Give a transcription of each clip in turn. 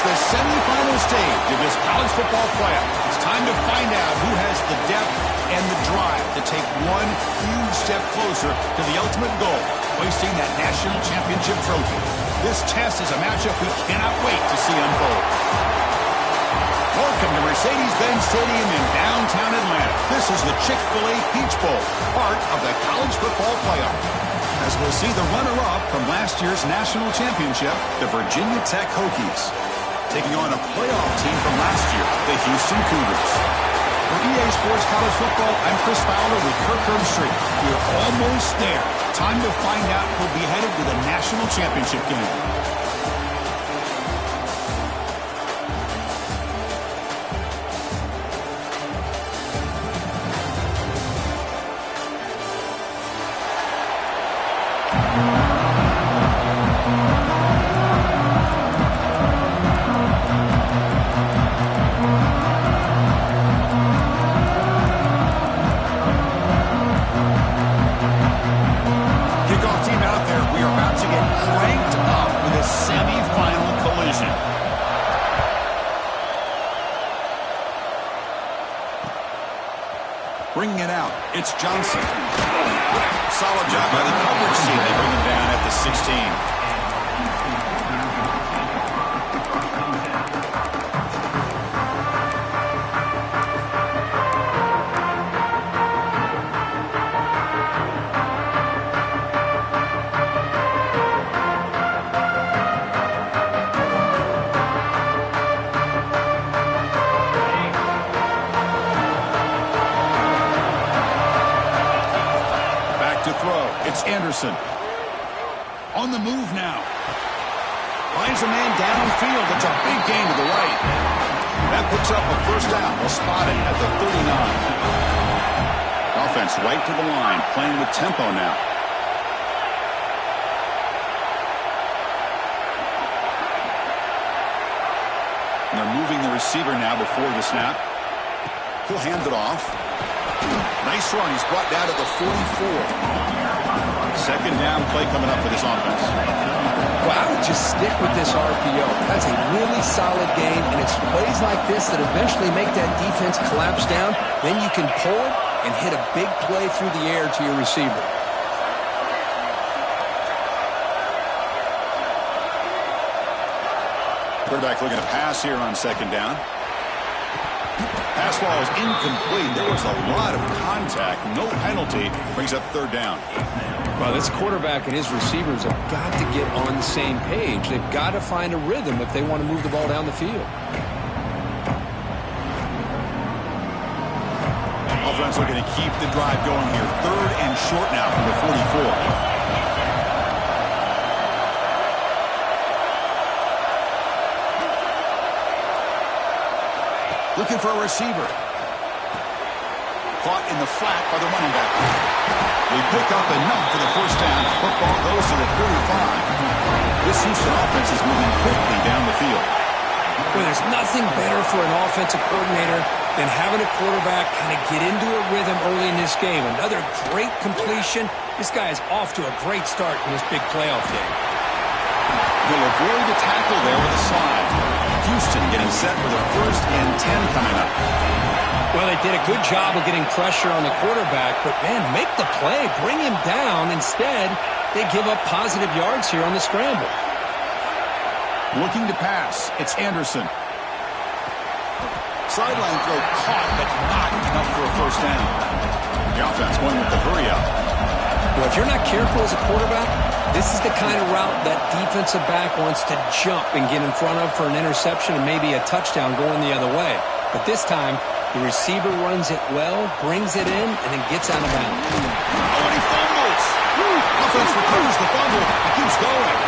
The semifinal stage of this college football playoff. It's time to find out who has the depth and the drive to take one huge step closer to the ultimate goal, hoisting that national championship trophy. This test is a matchup we cannot wait to see unfold. Welcome to Mercedes-Benz Stadium in downtown Atlanta. This is the Chick-fil-A Peach Bowl, part of the college football playoff. As we'll see the runner-up from last year's national championship, the Virginia Tech Hokies, taking on a playoff team from last year, the Houston Cougars. For EA Sports College Football, I'm Chris Fowler with Kirk Herbstreit. We're almost there. Time to find out who'll be headed to the national championship game. Bringing it out, it's Johnson. Solid job by the coverage team. They bring him down at the 16. Anderson on the move now. Finds a man downfield. It's a big gain to the right. That picks up a first down. We'll spot it at the 39. Offense right to the line, playing with tempo now. And they're moving the receiver now before the snap. He'll hand it off. Nice run. He's brought down to the 44. Second down play coming up for this offense. Well, I would just stick with this RPO. That's a really solid game, and it's plays like this that eventually make that defense collapse down. Then you can pull it and hit a big play through the air to your receiver. Quarterback looking to pass here on second down. Pass ball is incomplete. There was a lot of contact. No penalty. Brings up third down. Well, this quarterback and his receivers have got to get on the same page. They've got to find a rhythm if they want to move the ball down the field. Offense looking to keep the drive going here. Third and short now from the 44. Looking for a receiver. Caught in the flat by the running back. They pick up enough for the first down. Football goes to the 35. This Houston offense is moving quickly down the field. Well, there's nothing better for an offensive coordinator than having a quarterback kind of get into a rhythm early in this game. Another great completion. This guy is off to a great start in this big playoff game. He'll avoid the tackle there with a slide. Houston getting set for the 1st and 10 coming up. Well, they did a good job of getting pressure on the quarterback, but, man, make the play. Bring him down. Instead, they give up positive yards here on the scramble. Looking to pass. It's Anderson. Sideline throw caught, but not enough for a first down. The offense going with the hurry up. Well, if you're not careful as a quarterback, This is the kind of route that defensive back wants to jump and get in front of for an interception and maybe a touchdown going the other way. But this time, the receiver runs it well, brings it in, and then gets out of bounds. Oh, and he fumbles. Offense recovers the fumble. He keeps going.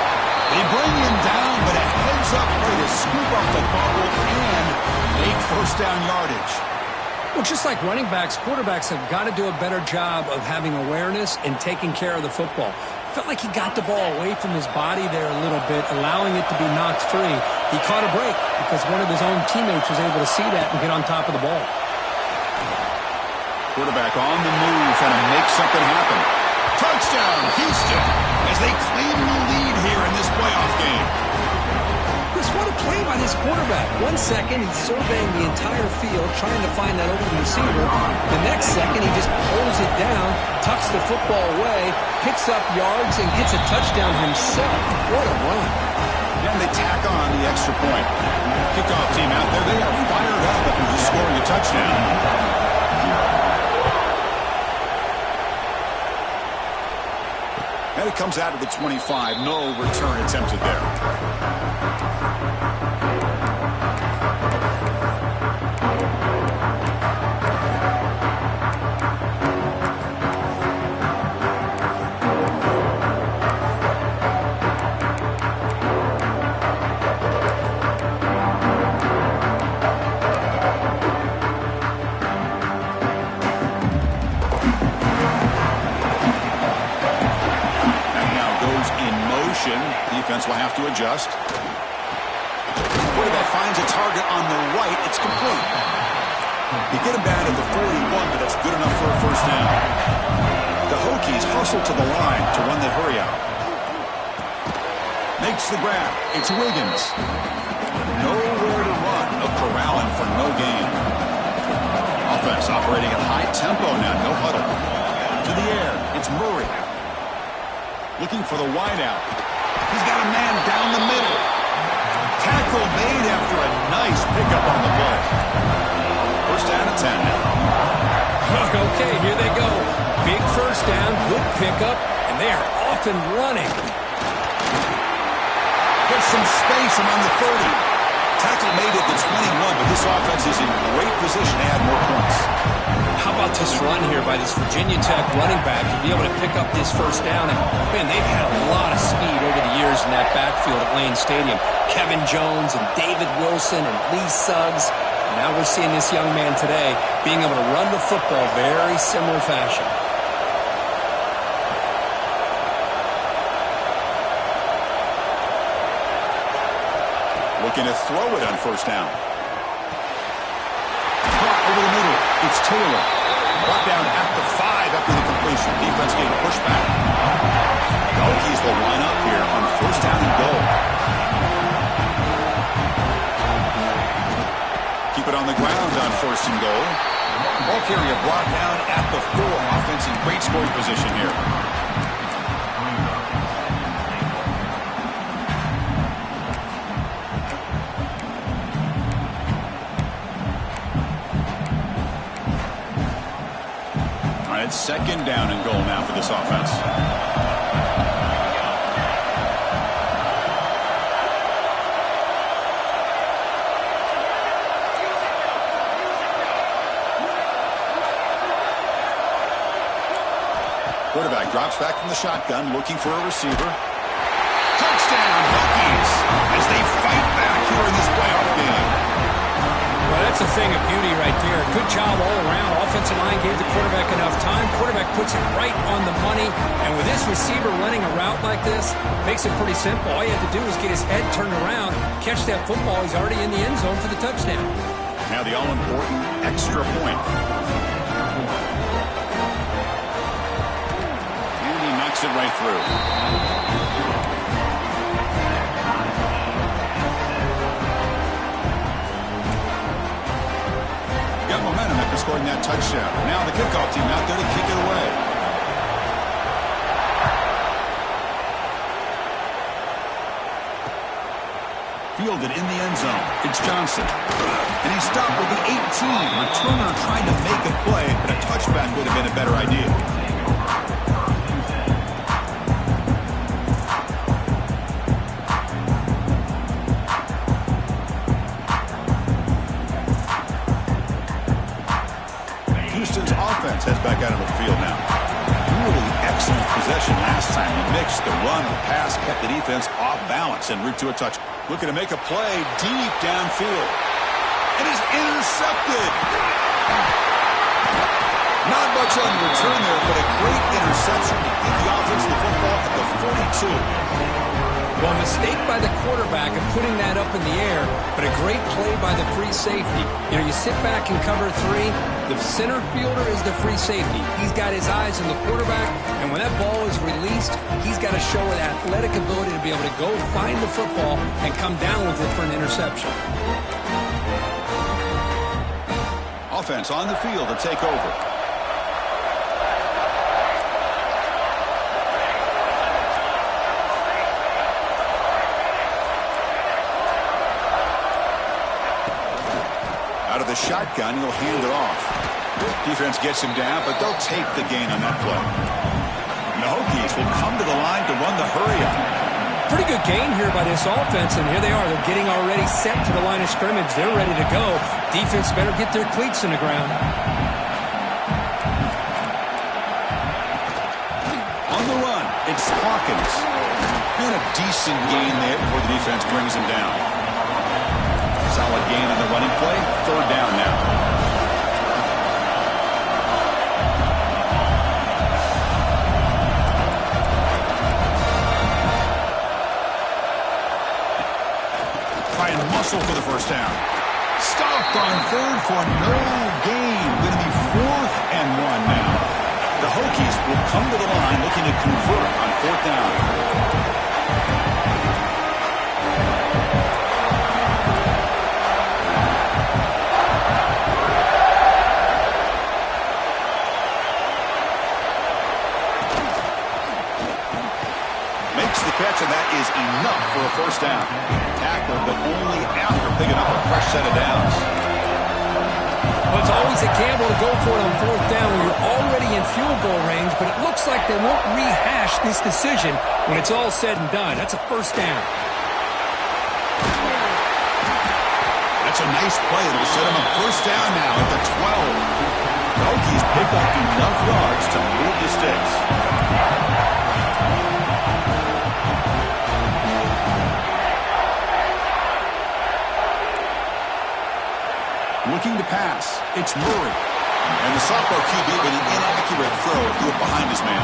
They bring him down, but a heads-up play to scoop up the fumble and make first down yardage. Well, just like running backs, quarterbacks have got to do a better job of having awareness and taking care of the football. Felt like he got the ball away from his body there a little bit, allowing it to be knocked free. He caught a break because one of his own teammates was able to see that and get on top of the ball. Quarterback on the move, trying to make something happen. Touchdown, Houston, as they claim the lead here in this playoff game. Chris, what a play by this quarterback. 1 second, he's surveying the entire field, trying to find that open receiver. The next second, he just pulls it down, tucks the football away, picks up yards, and gets a touchdown himself. What a run. And they tack on the extra point. Kickoff team out there, they are fired up after just scoring a touchdown. And it comes out of the 25. No return attempted there. Defense will have to adjust. Quarterback finds a target on the right. It's complete. You get him down at the 41, but that's good enough for a first down. The Hokies hustle to the line to run the hurry out. Makes the grab. It's Wiggins. Nowhere to run. No corralling for no gain. Offense operating at high tempo now. No huddle. To the air. It's Murray. Looking for the wideout. He's got a man down the middle. Tackle made after a nice pickup on the play. First down at 10 now. Okay, here they go. Big first down, good pickup, and they are off and running. Get some space among the 30. Tackle made at the 21, but this offense is in great position to add more points. How about this run here by this Virginia Tech running back to be able to pick up this first down? And, man, they've had a lot of speed over the years in that backfield at Lane Stadium. Kevin Jones and David Wilson and Lee Suggs. And now we're seeing this young man today being able to run the football very similar fashion. Looking to throw it on first down. Over the middle, it's Taylor. Brought down at the 5 after the completion. Defense getting pushed back. The Hokies will line up here on first down and goal. Keep it on the ground on first and goal. Ball carrier brought down at the 4. Offense in great scoring position here. It's second down and goal now for this offense. Quarterback drops back from the shotgun, looking for a receiver. Touchdown, Hokies, as they fight back here in this playoff game. Well, that's a thing of beauty right there. Good job all around. Offensive line gave the quarterback enough time. Quarterback puts it right on the money. And with this receiver running a route like this, makes it pretty simple. All you have to do is get his head turned around, catch that football. He's already in the end zone for the touchdown. Now the all-important extra point. And he knocks it right through. Got momentum after scoring that touchdown. Now the kickoff team out there to kick it away. Fielded in the end zone. It's Johnson. And he's stopped with the 18. Returner trying to make a play, but a touchback would have been a better idea. heads back out on the field now. Really excellent possession last time. He mixed the run, the pass, kept the defense off balance en route to a touch. Looking to make a play deep downfield. It is intercepted. Not much on the return there, but a great interception to give the offense the football at the 42. Well, a mistake by the quarterback of putting that up in the air, but a great play by the free safety. You know, you sit back and cover three. The center fielder is the free safety. He's got his eyes on the quarterback, and when that ball is released, he's got to show an athletic ability to be able to go find the football and come down with it for an interception. Offense on the field to take over. Out of the shotgun, he'll hand it off. Defense gets him down, but they'll take the gain on that play. The Hokies will come to the line to run the hurry-up. Pretty good gain here by this offense, and here they are. They're getting already set to the line of scrimmage. They're ready to go. Defense better get their cleats in the ground. On the run, it's Hawkins. Doing a decent gain there before the defense brings him down. Solid gain on the running play. Third down now. Try and muscle for the first down. Stopped on third for no gain. Going to be 4th and 1 now. The Hokies will come to the line looking to convert on 4th down. Catch, and that is enough for a first down. Tackle, but only after picking up a fresh set of downs. Well, it's always a gamble to go for it on 4th down when you're already in field goal range, but it looks like they won't rehash this decision when it's all said and done. That's a first down. That's a nice play. It'll set him up first down now at the 12. The Hokies pick up enough yards to move the sticks. Looking to pass. It's Murray. And the sophomore QB with an inaccurate throw threw it behind his man.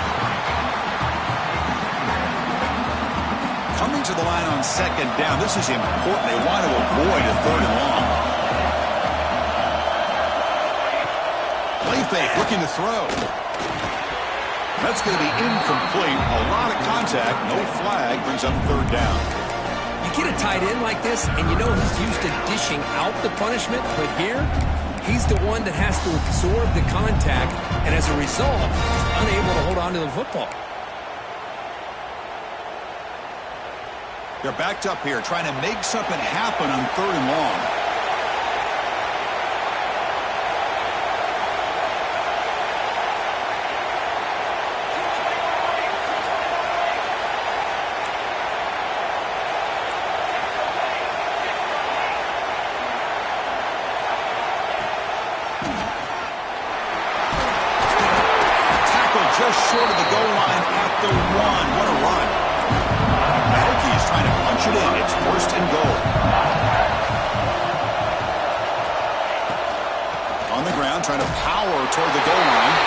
Coming to the line on 2nd down. This is important. They want to avoid a 3rd and long. Play fake, looking to throw. That's going to be incomplete. A lot of contact. No flag. Brings up 3rd down. You get a tight end like this, and you know he's used to dishing out the punishment, but here, he's the one that has to absorb the contact, and as a result, he's unable to hold on to the football. They're backed up here, trying to make something happen on 3rd and long. Just short of the goal line at the 1. What a run. The Hokies trying to punch it in. It's 1st and goal. On the ground, trying to power toward the goal line.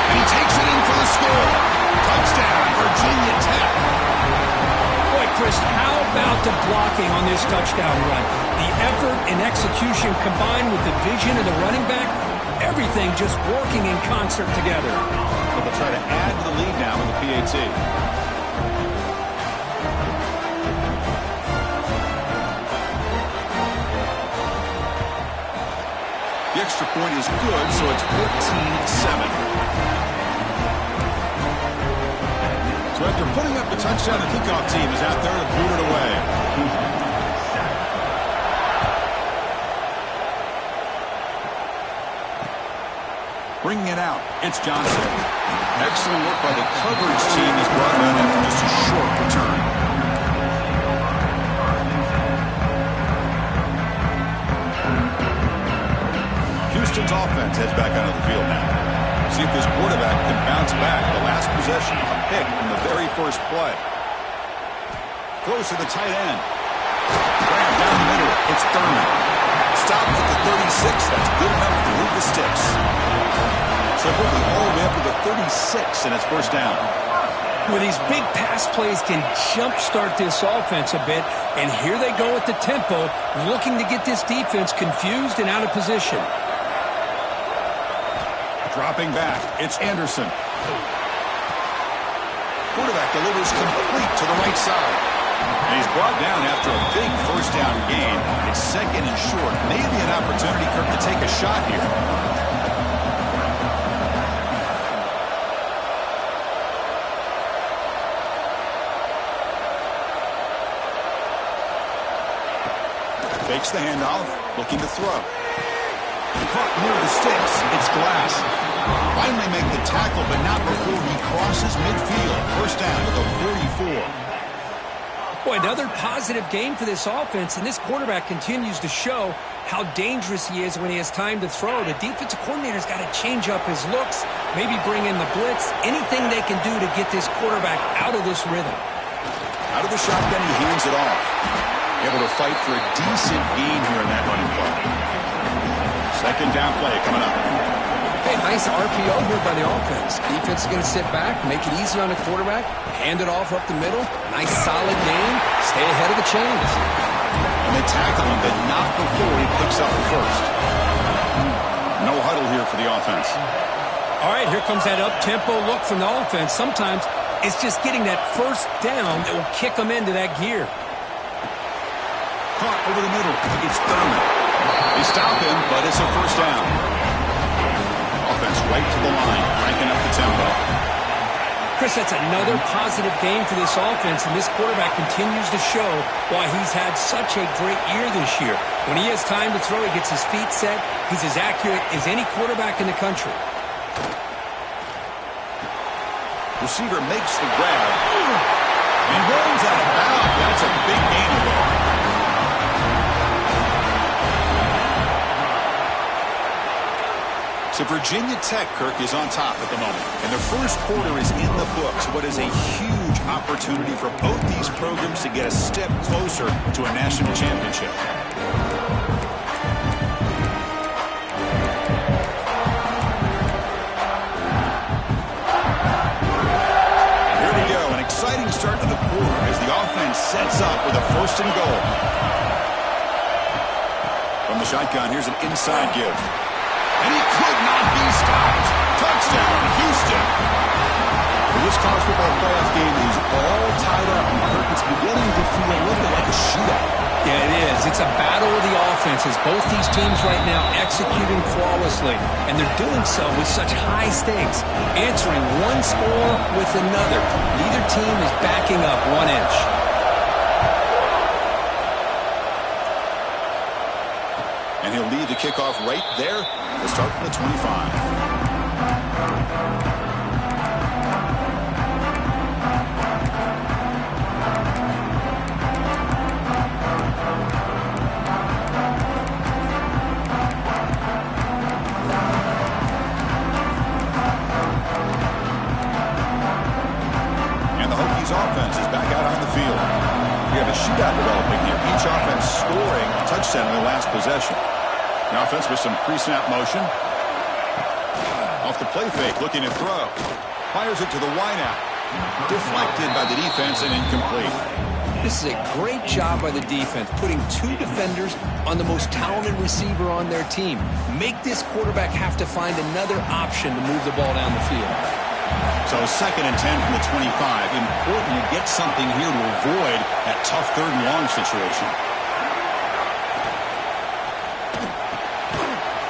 And he takes it in for the score. Touchdown, Virginia Tech. Boy, Chris, how about the blocking on this touchdown run? The effort and execution combined with the vision of the running back, everything just working in concert together. So they'll try to add to the lead now in the PAT. The extra point is good, so it's 14-7. So after putting up the touchdown, the kickoff team is out there to boot it away. Bringing it out, it's Johnson. Excellent work by the coverage team as brought down after just a short return. Houston's offense heads back out of the field now. See if this quarterback can bounce back. The last possession, a pick in the very first play. Throws to the tight end. Graham down the middle. It's Thurman. Stop at the 36. That's good enough to move the sticks. So he'll be all the way up to the 36, and it's first down. Well, these big pass plays can jumpstart this offense a bit, and here they go at the tempo, looking to get this defense confused and out of position. Dropping back, it's Anderson. Quarterback delivers complete to the right side. And he's brought down after a big first down gain. It's second and short. Maybe an opportunity, Kirk, to take a shot here. Takes the handoff, looking to throw. Caught near the sticks. It's Glass. Finally make the tackle, but not before he crosses midfield. First down to the 44. Boy, another positive game for this offense, and this quarterback continues to show how dangerous he is when he has time to throw. The defensive coordinator's got to change up his looks, maybe bring in the blitz, anything they can do to get this quarterback out of this rhythm. Out of the shotgun, he hands it off. Able to fight for a decent gain here in that running play. Second down play coming up. Hey, nice RPO here by the offense. Defense is going to sit back, make it easy on the quarterback, hand it off up the middle. Nice solid gain. Stay ahead of the chains. And they tackle him, but not before he picks up the first. No huddle here for the offense. All right, here comes that up-tempo look from the offense. Sometimes it's just getting that first down that will kick them into that gear. Caught over the middle. It's Thurman. They stop him, but it's a first down. Offense right to the line, cranking up the tempo. Chris, that's another positive game for this offense, and this quarterback continues to show why he's had such a great year this year. When he has time to throw, he gets his feet set. He's as accurate as any quarterback in the country. Receiver makes the grab. And he rolls out of bounds. That's a big gain of ball. So Virginia Tech, Kirk, is on top at the moment. And the first quarter is in the books. What is a huge opportunity for both these programs to get a step closer to a national championship. Here we go. An exciting start to the quarter as the offense sets up with a first and goal. From the shotgun, here's an inside give. And he could not be stopped. Touchdown, Houston. This college football playoff game is all tied up. It's beginning to feel a little bit like a shootout. Yeah, it is. It's a battle of the offenses. Both these teams right now executing flawlessly. And they're doing so with such high stakes. Answering one score with another. Neither team is backing up 1 inch. And he'll lead the kickoff right there. We'll start from the 25. And the Hokies offense is back out on the field. We have a shootout developing here. Each offense scoring a touchdown in the last possession. The offense with some pre-snap motion. Off the play fake, looking to throw. Fires it to the wideout. Deflected by the defense and incomplete. This is a great job by the defense, putting 2 defenders on the most talented receiver on their team. Make this quarterback have to find another option to move the ball down the field. So second and 10 from the 25. Important to get something here to avoid that tough third and long situation.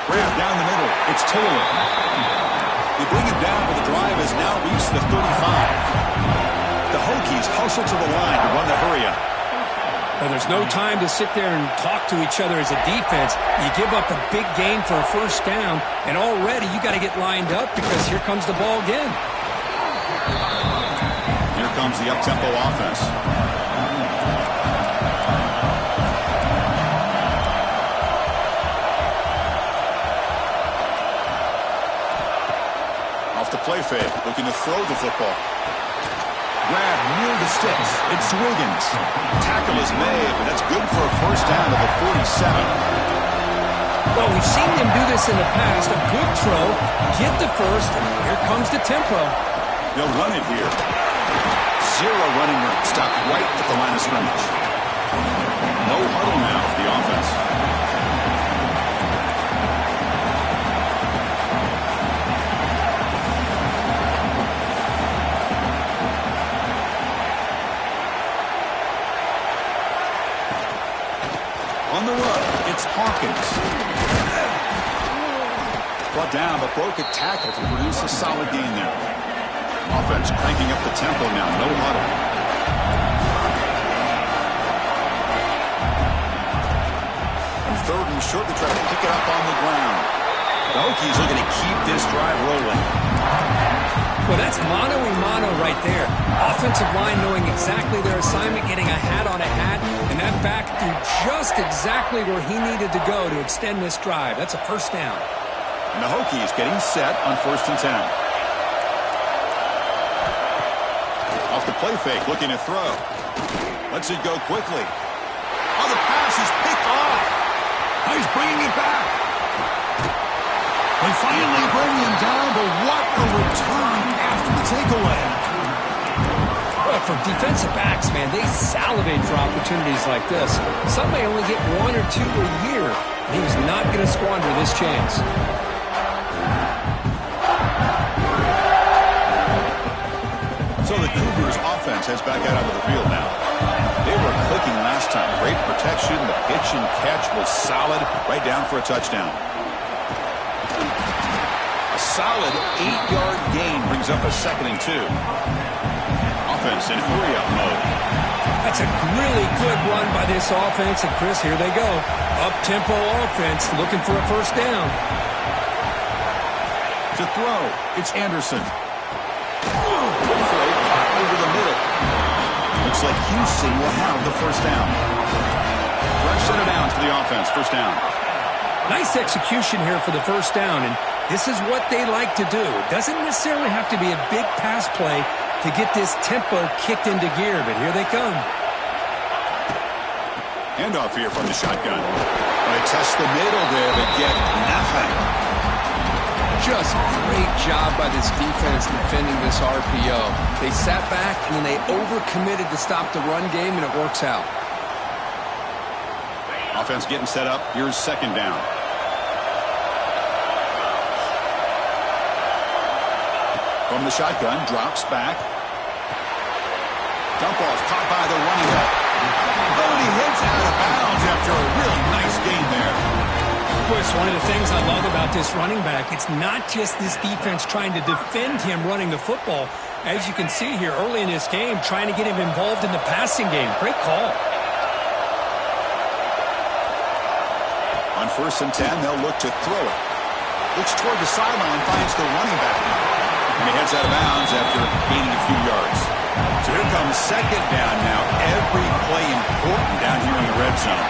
Grab down the middle. It's Taylor. They bring him down, but the drive has now reached the 35. The Hokies hustle to the line to run the hurry-up. Well, there's no time to sit there and talk to each other as a defense. You give up a big gain for a first down, and already you got to get lined up because here comes the ball again. Here comes the up-tempo offense. play fake, looking to throw the football. Grab near the sticks. It's Wiggins. Tackle is made, but that's good for a first down to the 47. Well, we've seen them do this in the past. A good throw, get the first, and here comes the tempo. They'll run it here. Zero running room. Stop right at the line of scrimmage. No huddle now for the offense. On the run, it's Hawkins. Brought down, but broke a tackle to produce a solid gain there. Offense cranking up the tempo now, no huddle. On third and short, they try to pick it up on the ground. The Hokies looking to keep this drive rolling. Well, that's mano-a-mano right there. Offensive line knowing exactly their assignment, getting a hat on a hat, and that back threw just exactly where he needed to go to extend this drive. That's a first down. And the Hokies getting set on 1st and 10. Off the play fake, looking to throw. Lets it go quickly. Oh, the pass is picked off. Oh, he's bringing it back. They finally bring him down, but what a return after the takeaway. Well, for defensive backs, man, they salivate for opportunities like this. Some may only get 1 or 2 a year, and he was not going to squander this chance. So the Cougars offense heads back out onto the field now. They were clicking last time. Great protection. The pitch and catch was solid. Right down for a touchdown. A solid 8-yard gain brings up a 2nd and 2. Offense in hurry-up mode. That's a really good run by this offense. And, Chris, here they go. Up-tempo offense looking for a first down. To throw, it's Anderson. Play caught over the middle. Looks like Houston will have the first down. Fresh set of downs for the offense. First down. Nice execution here for the first down, and this is what they like to do. It doesn't necessarily have to be a big pass play to get this tempo kicked into gear, but here they come. Handoff here from the shotgun. They test the middle there, but get nothing. Just great job by this defense defending this RPO. They sat back, and then they overcommitted to stop the run game, and it works out. Offense getting set up. Here's 2nd down. From the shotgun, drops back. Dump off, caught by the running back. Oh, and he hits out of bounds after a really nice gain there. Of course, one of the things I love about this running back, it's not just this defense trying to defend him running the football. As you can see here early in this game, trying to get him involved in the passing game. Great call. On 1st and 10, they'll look to throw it. Looks toward the sideline, finds the running back. And he heads out of bounds after gaining a few yards. So here comes 2nd down now. Every play important down here in the red zone.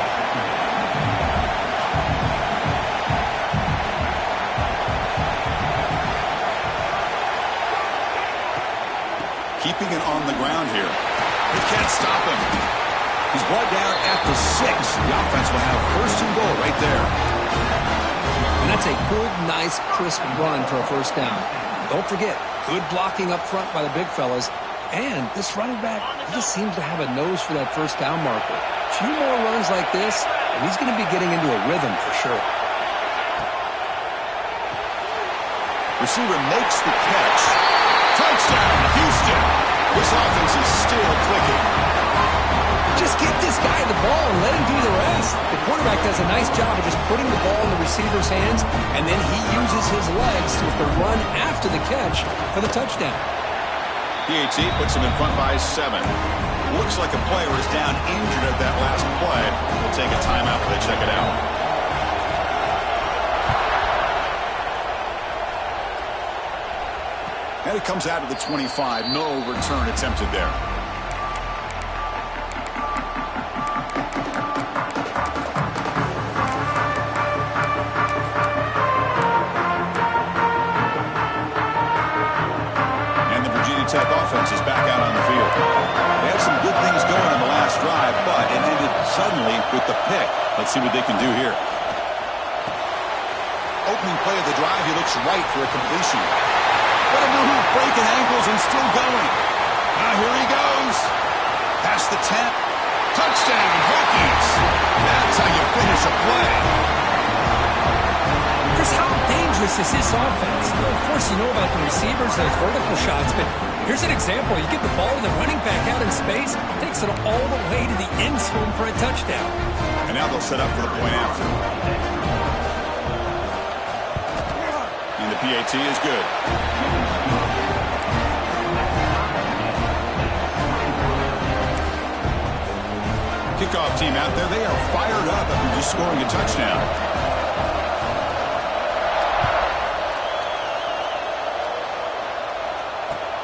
Keeping it on the ground here. They can't stop him. He's brought down at the 6. The offense will have 1st and goal right there. And that's a good, nice, crisp run for a first down. Don't forget, good blocking up front by the big fellas. And this running back, he just seems to have a nose for that first down marker. A few more runs like this, and he's going to be getting into a rhythm for sure. Receiver makes the catch. Touchdown, Houston. This offense is still clicking. Just get this guy the ball and let him do the rest. The quarterback does a nice job of just putting the ball in the receiver's hands, and then he uses his legs with the run after the catch for the touchdown. PAT puts him in front by 7. Looks like a player is down injured at that last play. We'll take a timeout while they check it out. And it comes out of the 25. No return attempted there. with the pick. Let's see what they can do here. Opening play of the drive, he looks right for a completion. What a move, breaking ankles and still going. Now here he goes. Past the 10. Touchdown, Hokies. That's how you finish a play. Chris, how dangerous is this offense? Well, of course, you know about the receivers, those vertical shots, but here's an example. You get the ball to the running back out in space, takes it all the way to the end zone for a touchdown. And now they'll set up for the point after. And the PAT is good. Kickoff team out there, they are fired up after just scoring a touchdown.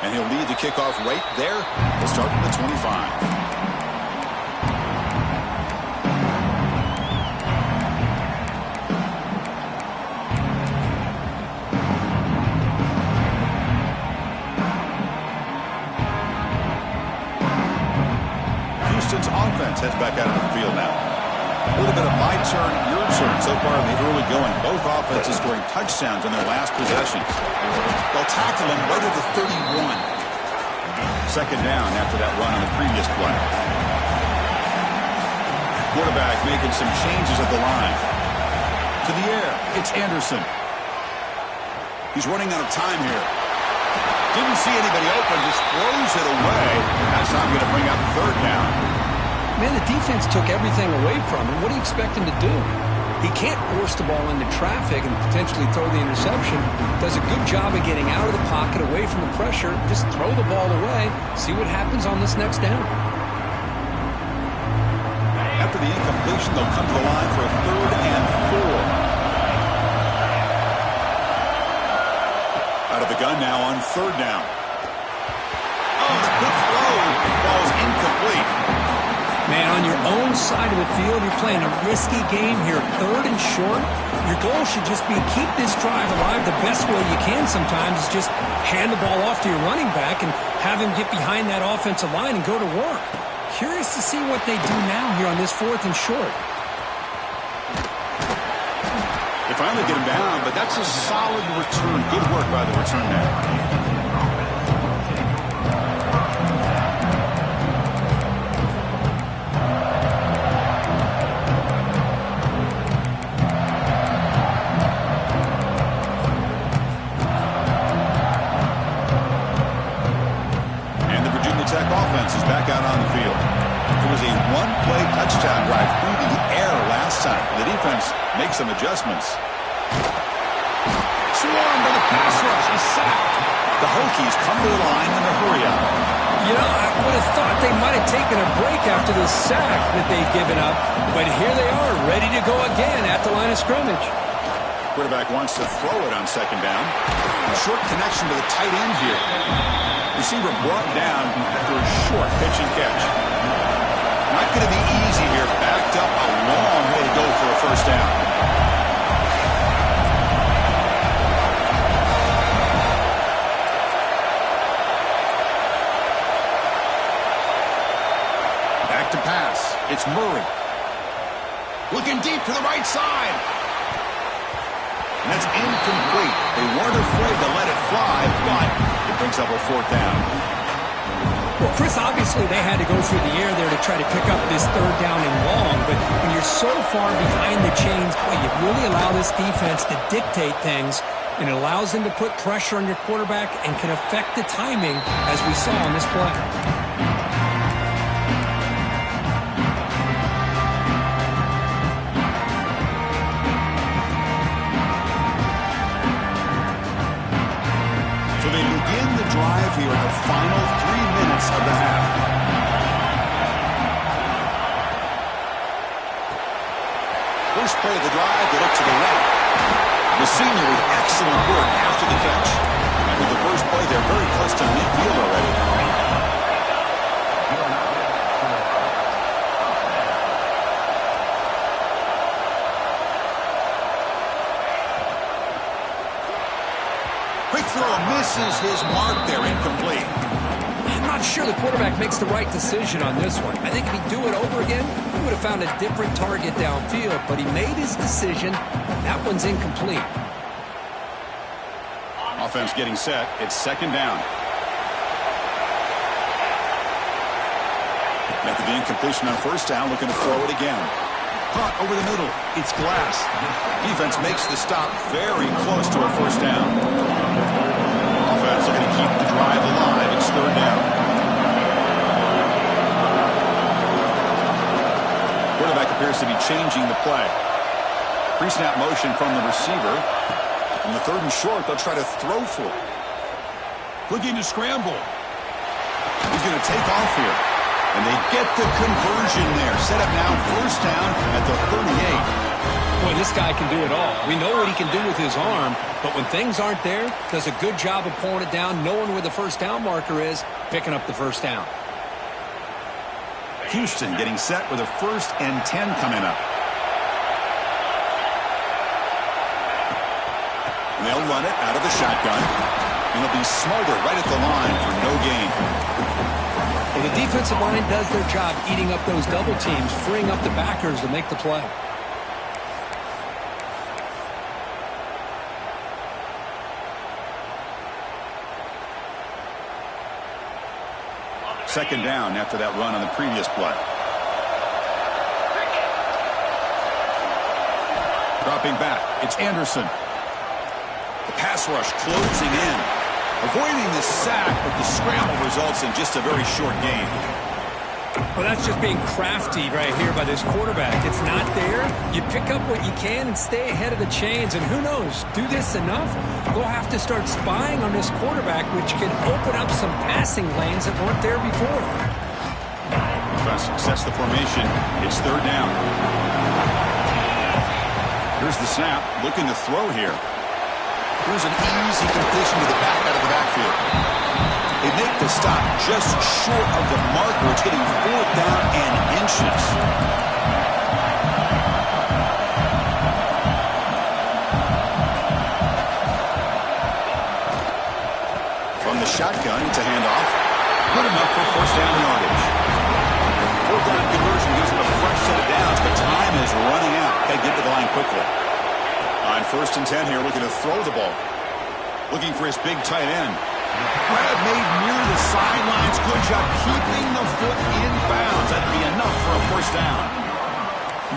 And he'll lead the kickoff right there. He'll start from the 25. Houston's offense heads back out of the field now. A little bit of my turn, your turn. So far in the early going, both offenses scoring touchdowns in their last possessions. They'll tackle him right at the 31. Second down after that run on the previous play. Quarterback making some changes at the line. To the air, it's Anderson. He's running out of time here. Didn't see anybody open, just throws it away. That's not going to bring up third down. Man, the defense took everything away from him. What do you expect him to do? He can't force the ball into traffic and potentially throw the interception. Does a good job of getting out of the pocket, away from the pressure. Just throw the ball away. See what happens on this next down. After the incompletion, they'll come to the line for a 3rd and 4. Out of the gun now on 3rd down. Oh, the quick throw falls incomplete. Man, on your own side of the field, you're playing a risky game here. 3rd and short. Your goal should just be keep this drive alive the best way you can sometimes is just hand the ball off to your running back and have him get behind that offensive line and go to work. Curious to see what they do now here on this 4th and short. They finally get him down, but that's a solid return. Good work by the return man. Offense is back out on the field. It was a one-play touchdown drive through the air last time. The defense makes some adjustments. Swarmed by the pass rush. He's sacked. The Hokies come to the line in a hurry up. You know, I would have thought they might have taken a break after the sack that they've given up, but here they are, ready to go again at the line of scrimmage. Quarterback wants to throw it on 2nd down. A short connection to the tight end here. Receiver brought down after a short pitch and catch. Not going to be easy here. Backed up a long way to go for a 1st down. Back to pass. It's Murray. Looking deep to the right side. And that's incomplete. They weren't afraid to let it fly, but it brings up a 4th down. Well, Chris, obviously they had to go through the air there to try to pick up this 3rd down and long, but when you're so far behind the chains, boy, you really allow this defense to dictate things, and it allows them to put pressure on your quarterback and can affect the timing, as we saw on this play. So they begin the drive here in the final 3 minutes of the half. First play of the drive, they look to the right. The senior with excellent work after the catch. After the first play, they're very close to midfield already. Quick throw misses his mark there, incomplete. Not not sure the quarterback makes the right decision on this one. I think if he'd do it over again, he would have found a different target downfield, but he made his decision. That one's incomplete. Offense getting set. It's second down. After the incompletion on first down, looking to throw it again. Caught over the middle. It's Glass. Defense makes the stop very close to a first down. Offense looking to keep the drive alive. It's third down. Quarterback appears to be changing the play. Pre-snap motion from the receiver. On the third and short, they'll try to throw for it. Looking to scramble. He's going to take off here. And they get the conversion there. Set up now first down at the 38. Boy, this guy can do it all. We know what he can do with his arm, but when things aren't there, does a good job of pulling it down, knowing where the first down marker is, picking up the first down. Houston getting set with a 1st and 10 coming up. And they'll run it out of the shotgun. And it'll be Smolder right at the line for no gain. Well, the defensive line does their job eating up those double teams, freeing up the backers to make the play. Second down after that run on the previous play. Dropping back, it's Anderson. The pass rush closing in. Avoiding the sack, but the scramble results in just a very short gain. Well, that's just being crafty right here by this quarterback. It's not there. You pick up what you can and stay ahead of the chains. And who knows, do this enough, we'll have to start spying on this quarterback, which can open up some passing lanes that weren't there before. Trying to success the formation. It's third down. Here's the snap. Looking to throw here. Here's an easy completion to the back out of the backfield. They make the stop just short of the marker. It's getting 4th down and inches. From the shotgun, it's a handoff. Good enough for first down yardage. 4th down conversion gives them a fresh set of downs, but time is running out. They get to the line quickly. On 1st and 10 here, looking to throw the ball. Looking for his big tight end. Grab made near the sidelines. Good job keeping the foot in bounds. That'd be enough for a first down.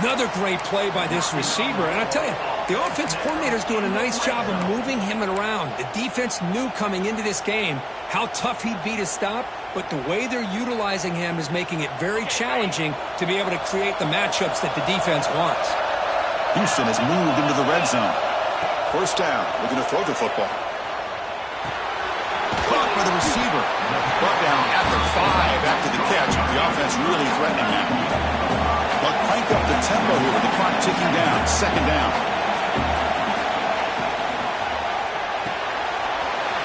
Another great play by this receiver. And I tell you, the offense coordinator's doing a nice job of moving him around. The defense knew coming into this game how tough he'd be to stop, but the way they're utilizing him is making it very challenging to be able to create the matchups that the defense wants. Houston has moved into the red zone. First down, looking to throw the football. Caught by the receiver. Brought down at the 5 after the catch. The offense really threatening that. But crank up the tempo here with the clock ticking down. Second down.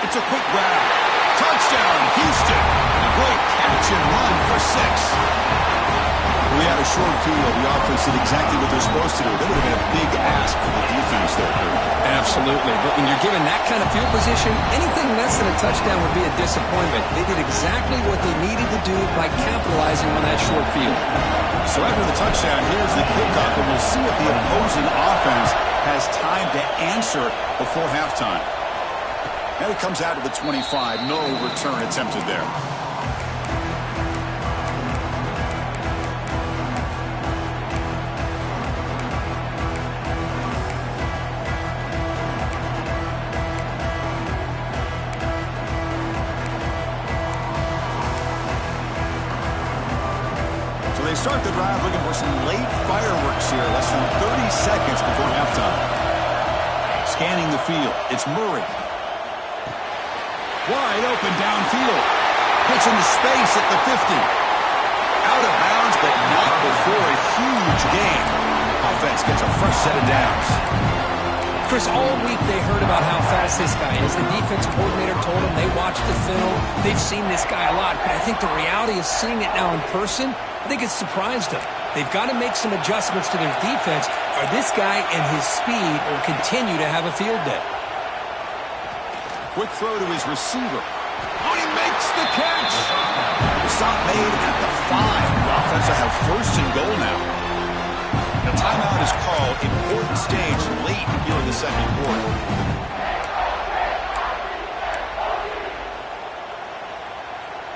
It's a quick grab. Touchdown, Houston. A great catch and run for 6. We had a short field. The offense did exactly what they're supposed to do. That would have been a big ask for the defense there. Absolutely. But when you're given that kind of field position, anything less than a touchdown would be a disappointment. They did exactly what they needed to do by capitalizing on that short field. So after the touchdown, here's the kickoff, and we'll see if the opposing offense has time to answer before halftime. And it comes out of the 25. No return attempted there. They start the drive looking for some late fireworks here. Less than 30 seconds before halftime. Scanning the field. It's Murray. Wide open downfield. Gets into space at the 50. Out of bounds, but not before a huge gain. Offense gets a fresh set of downs. Chris, all week they heard about how fast this guy is. The defense coordinator told them they watched the film. They've seen this guy a lot, but I think the reality is seeing it now in person, I think it's surprised them. They've got to make some adjustments to their defense, or this guy and his speed will continue to have a field day. Quick throw to his receiver. Oh, he makes makes the catch. The stop made at the 5. The offense will have first and goal now. The timeout is called. Important stage late here in the second quarter.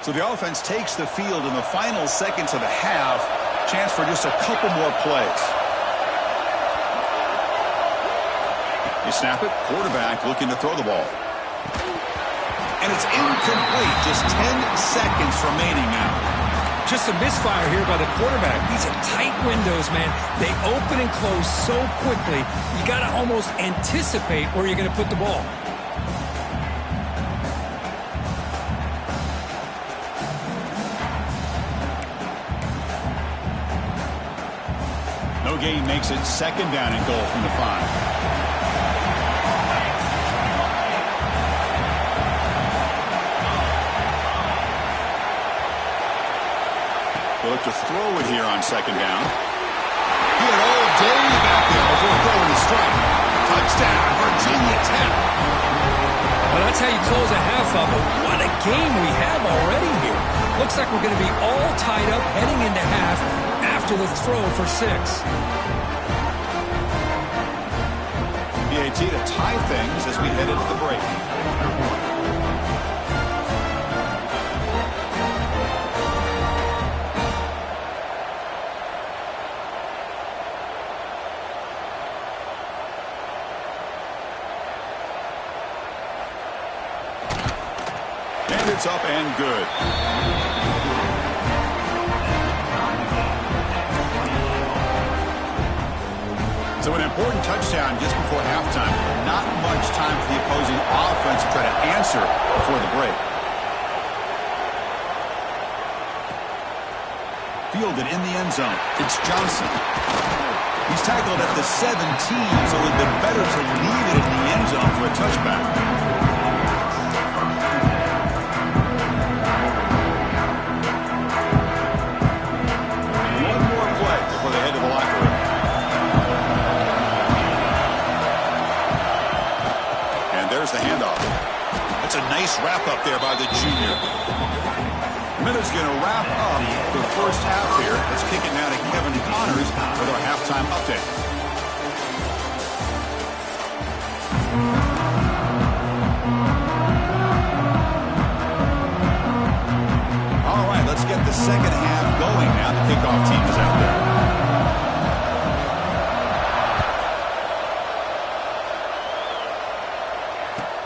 So the offense takes the field in the final seconds of the half. Chance for just a couple more plays. You snap it. Quarterback looking to throw the ball. And it's incomplete. Just 10 seconds remaining now. Just a misfire here by the quarterback. These are tight windows, man. They open and close so quickly. You got to almost anticipate where you're going to put the ball. No gain makes it second down and goal from the 5. Look to throw it here on second down. He had all day back there before throwing the strike. Touchdown, Virginia Tech. Well, that's how you close a half of it. What a game we have already here. Looks like we're going to be all tied up heading into half after the throw for 6. BAT to tie things as we head into the break. It's up and good. So an important touchdown just before halftime. Not much time for the opposing offense to try to answer before the break. Fielded in the end zone. It's Johnson. He's tackled at the 17, so it would have been better to leave it in the end zone for a touchback. The handoff. That's a nice wrap up there by the junior. Minute's going to wrap up the first half here. Let's kick it now to Kevin Connors with our halftime update. All right, let's get the second half going now. The kickoff team is out there.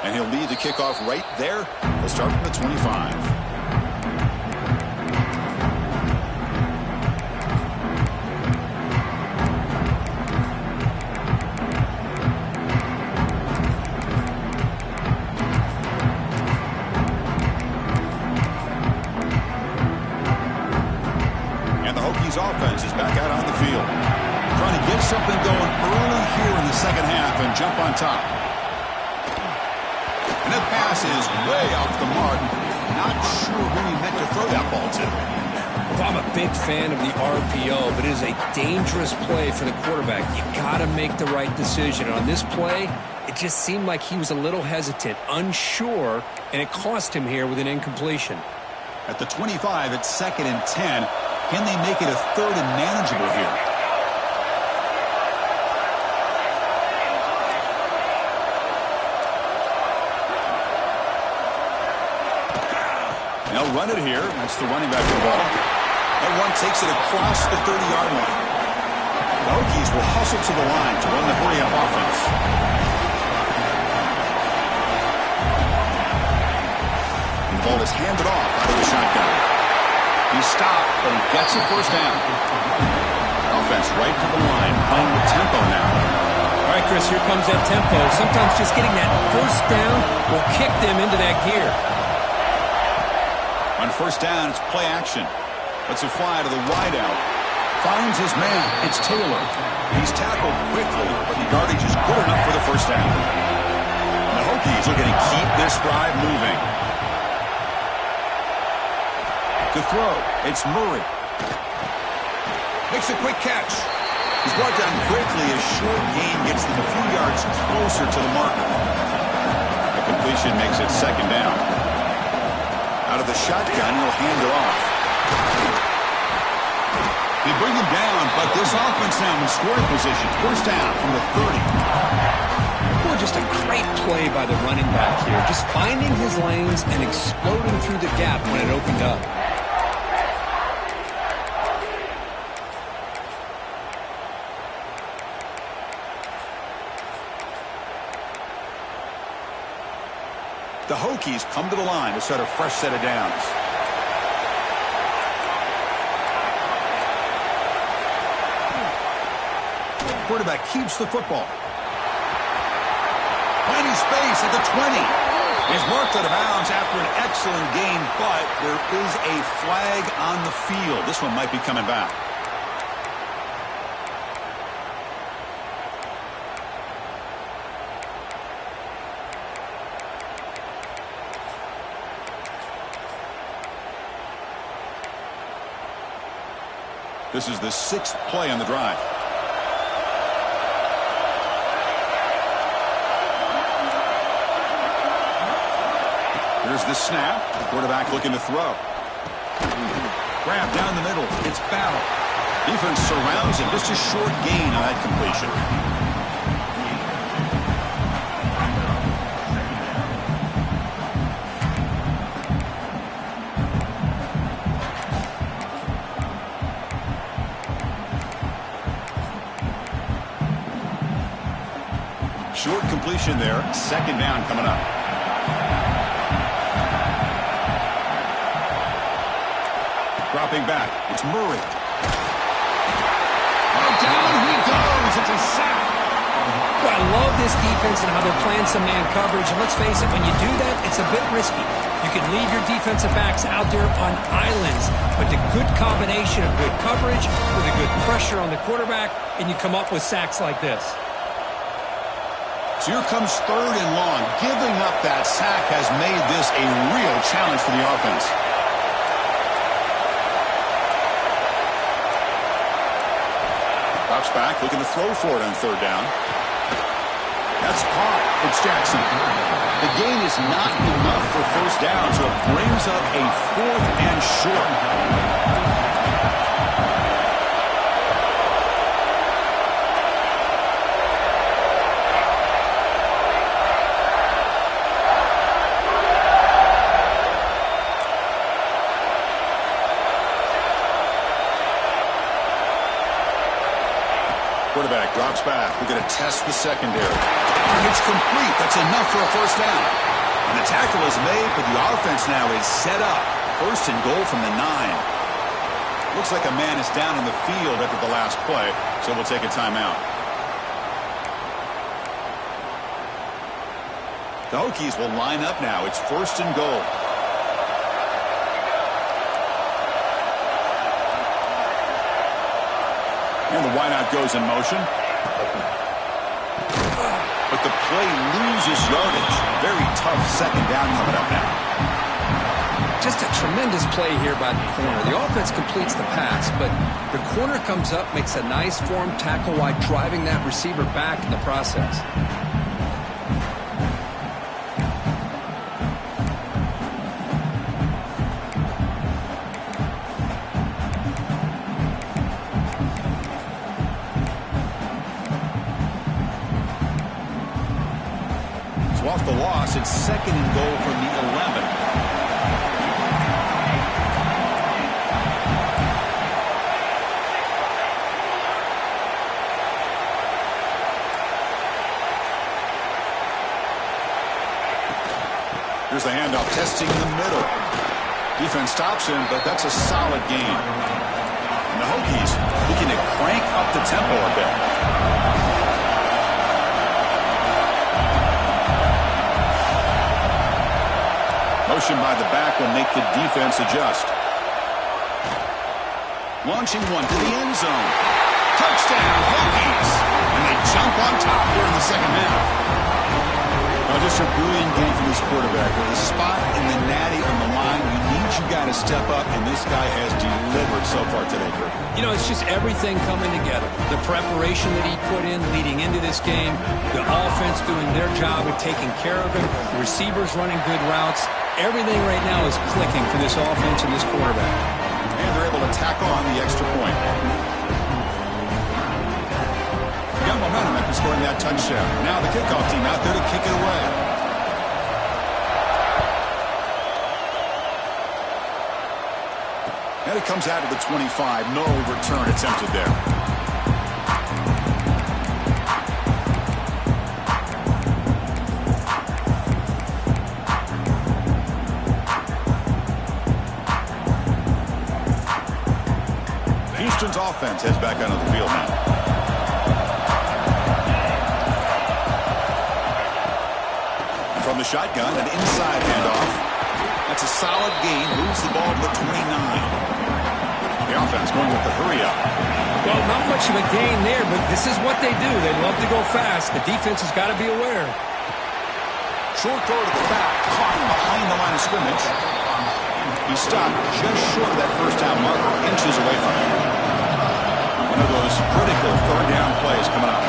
And he'll lead the kickoff right there. He'll start from the 25. And the Hokies offense is back out on the field. Trying to get something going early here in the second half and jump on top. And that pass is way off the mark. Not sure who he meant to throw that ball to. Well, I'm a big fan of the RPO, but it is a dangerous play for the quarterback. You got to make the right decision. And on this play, it just seemed like he was a little hesitant, unsure, and it cost him here with an incompletion. At the 25, it's 2nd and 10. Can they make it a 3rd and manageable here? They'll run it here. That's the running back of the ball. That one takes it across the 30-yard line. The Hokies will hustle to the line to run the hurry-up offense. And the ball is handed off out of the shotgun. He's stopped, but he gets a first down. Offense right to the line, playing with tempo now. All right, Chris, here comes that tempo. Sometimes just getting that first down will kick them into that gear. On first down, it's play action. Let's it fly to the wideout. Finds his man. It's Taylor. He's tackled quickly, but the yardage is good enough for the first down. And the Hokies are going to keep this drive moving. To throw, it's Murray. Makes a quick catch. He's brought down quickly. A short gain gets them a few yards closer to the marker. The completion makes it second down. Out of the shotgun, he'll hand it off. They bring him down, but this offense now in scoring position. First down from the 30. Well, just a great play by the running back here. Just finding his lanes and exploding through the gap when it opened up. The Hokies come to the line to set a fresh set of downs. Quarterback keeps the football. Plenty space at the 20. He's marked out of bounds after an excellent game, but there is a flag on the field. This one might be coming back. This is the 6th play on the drive. Here's the snap. The quarterback looking to throw. Grab down the middle. It's Battle. Defense surrounds him. Just a short gain on that completion. Short completion there. Second down coming up. Dropping back. It's Murray. Oh, down he goes. It's a sack. Well, I love this defense and how they're playing some man coverage. And let's face it, when you do that, it's a bit risky. You can leave your defensive backs out there on islands, but the good combination of good coverage with a good pressure on the quarterback, and you come up with sacks like this. So here comes 3rd and long. Giving up that sack has made this a real challenge for the offense. Drops back, looking to throw for it on 3rd down. That's caught. It's Jackson. The gain is not enough for first down, so it brings up a 4th and short. Quarterback drops back. We're going to test the secondary. It's complete. That's enough for a first down. And the tackle is made, but the offense now is set up. 1st and goal from the 9. Looks like a man is down on the field after the last play, so we'll take a timeout. The Hokies will line up now. It's 1st and goal. And the wideout goes in motion. But the play loses yardage. Very tough second down coming up now. Just a tremendous play here by the corner. The offense completes the pass, but the corner comes up, makes a nice form tackle while driving that receiver back in the process. Off the loss, it's 2nd and goal from the 11. Here's the handoff, testing in the middle. Defense stops him, but that's a solid gain. And the Hokies looking to crank up the tempo a bit. Motion by the back will make the defense adjust. Launching one to the end zone. Touchdown, Hokies! And they jump on top here in the second half. Just a brilliant game from this quarterback. With a spot in the natty on the line, you need your guy to step up, and this guy has delivered so far today, Kurt. You know, it's just everything coming together. The preparation that he put in leading into this game, the offense doing their job of taking care of him, the receivers running good routes. everything right now is clicking for this offense and this quarterback. And they're able to tack on the extra point. Got momentum after scoring that touchdown. Now the kickoff team out there to kick it away. And it comes out of the 25. No return attempted there. Houston's offense heads back onto the field now. From the shotgun, an inside handoff. That's a solid gain. Moves the ball to the 29. The offense going with the hurry up. Well, not much of a gain there, but this is what they do. They love to go fast. The defense has got to be aware. Short throw to the back. Caught behind the line of scrimmage. He stopped just short of that first down marker, inches away from it. One of those critical third down plays coming up.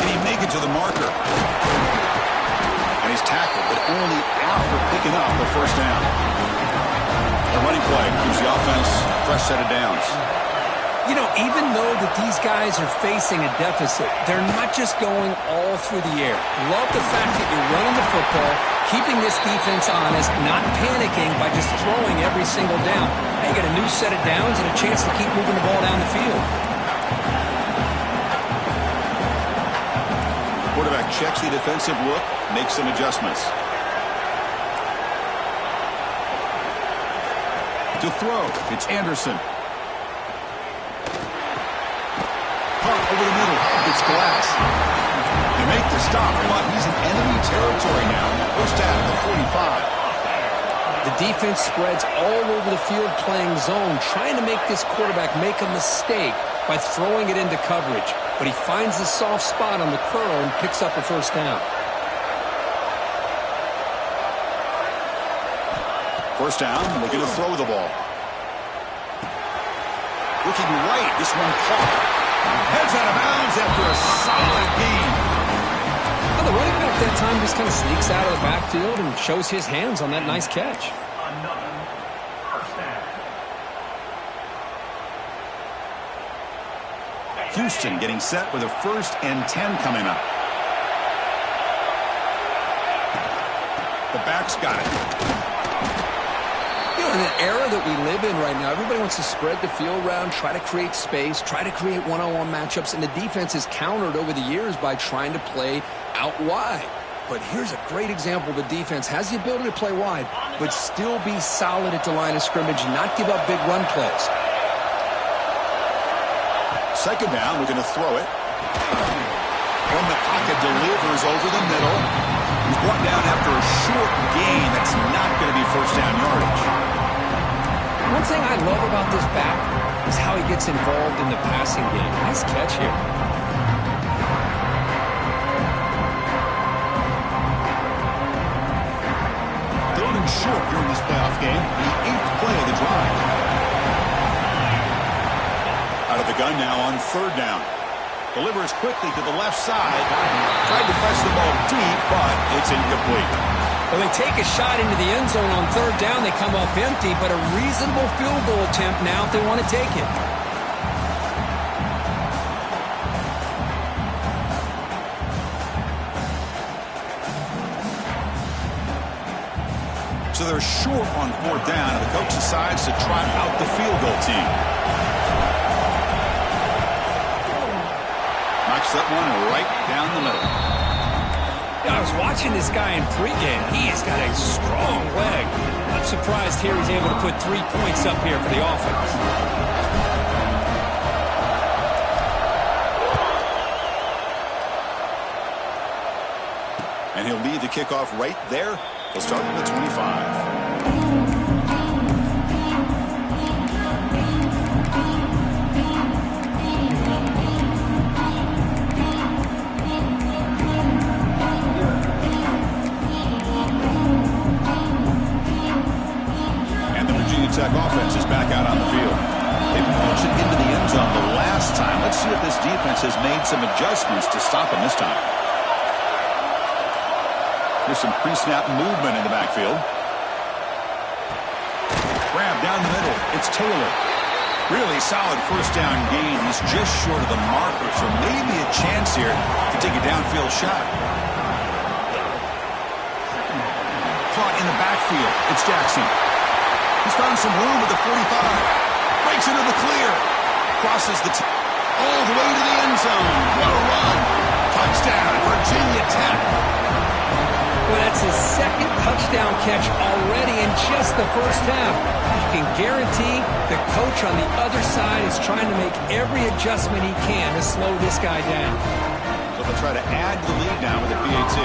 And he make it to the marker. And he's tackled, but only after picking up the first down. The running play gives the offense a fresh set of downs. You know, even though that these guys are facing a deficit, they're not just going all through the air. Love the fact that you're running the football, keeping this defense honest, not panicking by just throwing every single down. They get a new set of downs and a chance to keep moving the ball down the field. Quarterback checks the defensive look, makes some adjustments. To throw, it's Anderson. Punt over the middle, it's Glass. They make the stop, but he's in enemy territory now. First down at the 45. The defense spreads all over the field playing zone, trying to make this quarterback make a mistake by throwing it into coverage. But he finds the soft spot on the curl and picks up a first down. First down, looking to throw the ball. Looking right, this one caught. Heads out of bounds after a solid gain. Well, the running back that time just kind of sneaks out of the backfield and shows his hands on that nice catch. Houston getting set with a 1st and 10 coming up. The back's got it. You know, in an era that we live in right now, everybody wants to spread the field around, try to create space, try to create one-on-one matchups, and the defense is countered over the years by trying to play out wide. But here's a great example. The defense has the ability to play wide, but still be solid at the line of scrimmage, not give up big run plays. Second down, we're going to throw it. From the pocket, delivers over the middle. He's brought down after a short gain. That's not going to be first down yardage. One thing I love about this back is how he gets involved in the passing game. Nice catch here. Third and short here in this playoff game. The 8th play of the drive. Out of the gun now on third down. Delivers quickly to the left side. Tried to press the ball deep, but it's incomplete. Well, they take a shot into the end zone on third down. They come up empty, but a reasonable field goal attempt now if they want to take it. So they're short on fourth down, and the coach decides to trot out the field goal team. Knocks that one right down the middle. Yeah, I was watching this guy in pregame. He has got a strong leg. I'm surprised here he's able to put 3 points up here for the offense. And he'll lead the kickoff right there. He'll start at the 25. Tech offense is back out on the field. They punched it into the end zone the last time. Let's see if this defense has made some adjustments to stop them this time. There's some pre-snap movement in the backfield. Grab down the middle. It's Taylor. Really solid first down gain. He's just short of the marker, so maybe a chance here to take a downfield shot. Caught in the backfield. It's Jackson. He's found some room at the 45. Breaks into the clear. Crosses the all the way to the end zone. What a run. Touchdown, Virginia Tech. Well, that's his second touchdown catch already in just the first half. You can guarantee the coach on the other side is trying to make every adjustment he can to slow this guy down. So they'll try to add the lead now with the PAT.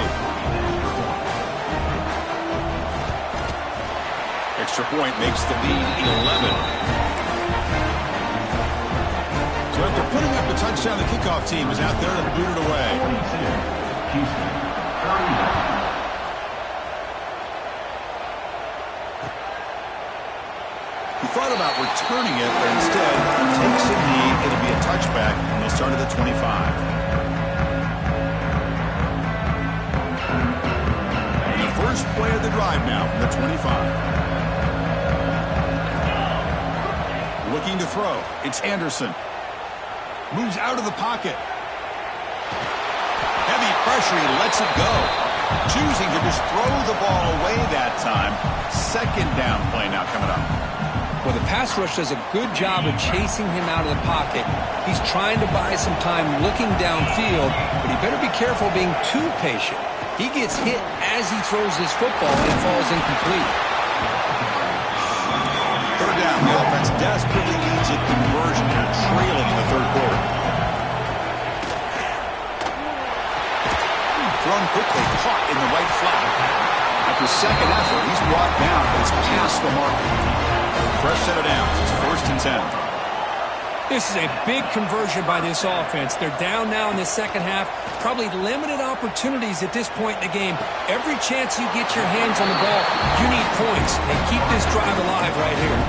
Extra point makes the lead 11. So after putting up the touchdown, the kickoff team is out there to boot it away. He thought about returning it, but instead takes a knee. It'll be a touchback, and they'll start at the 25. And the first play of the drive now from the 25. Looking to throw. It's Anderson. Moves out of the pocket. Heavy pressure. He lets it go. Choosing to just throw the ball away that time. Second down play now coming up. Well, the pass rush does a good job of chasing him out of the pocket. He's trying to buy some time looking downfield, but he better be careful being too patient. He gets hit as he throws this football and it falls incomplete. Third down. The offense desperately needs a conversion here, trailing in the third quarter. Thrown quickly, caught in the right flat. After second effort, he's brought down, but it's past the mark. Fresh set of downs. It's 1st and 10. This is a big conversion by this offense. They're down now in the second half. Probably limited opportunities at this point in the game. Every chance you get your hands on the ball, you need points. And keep this drive alive right here.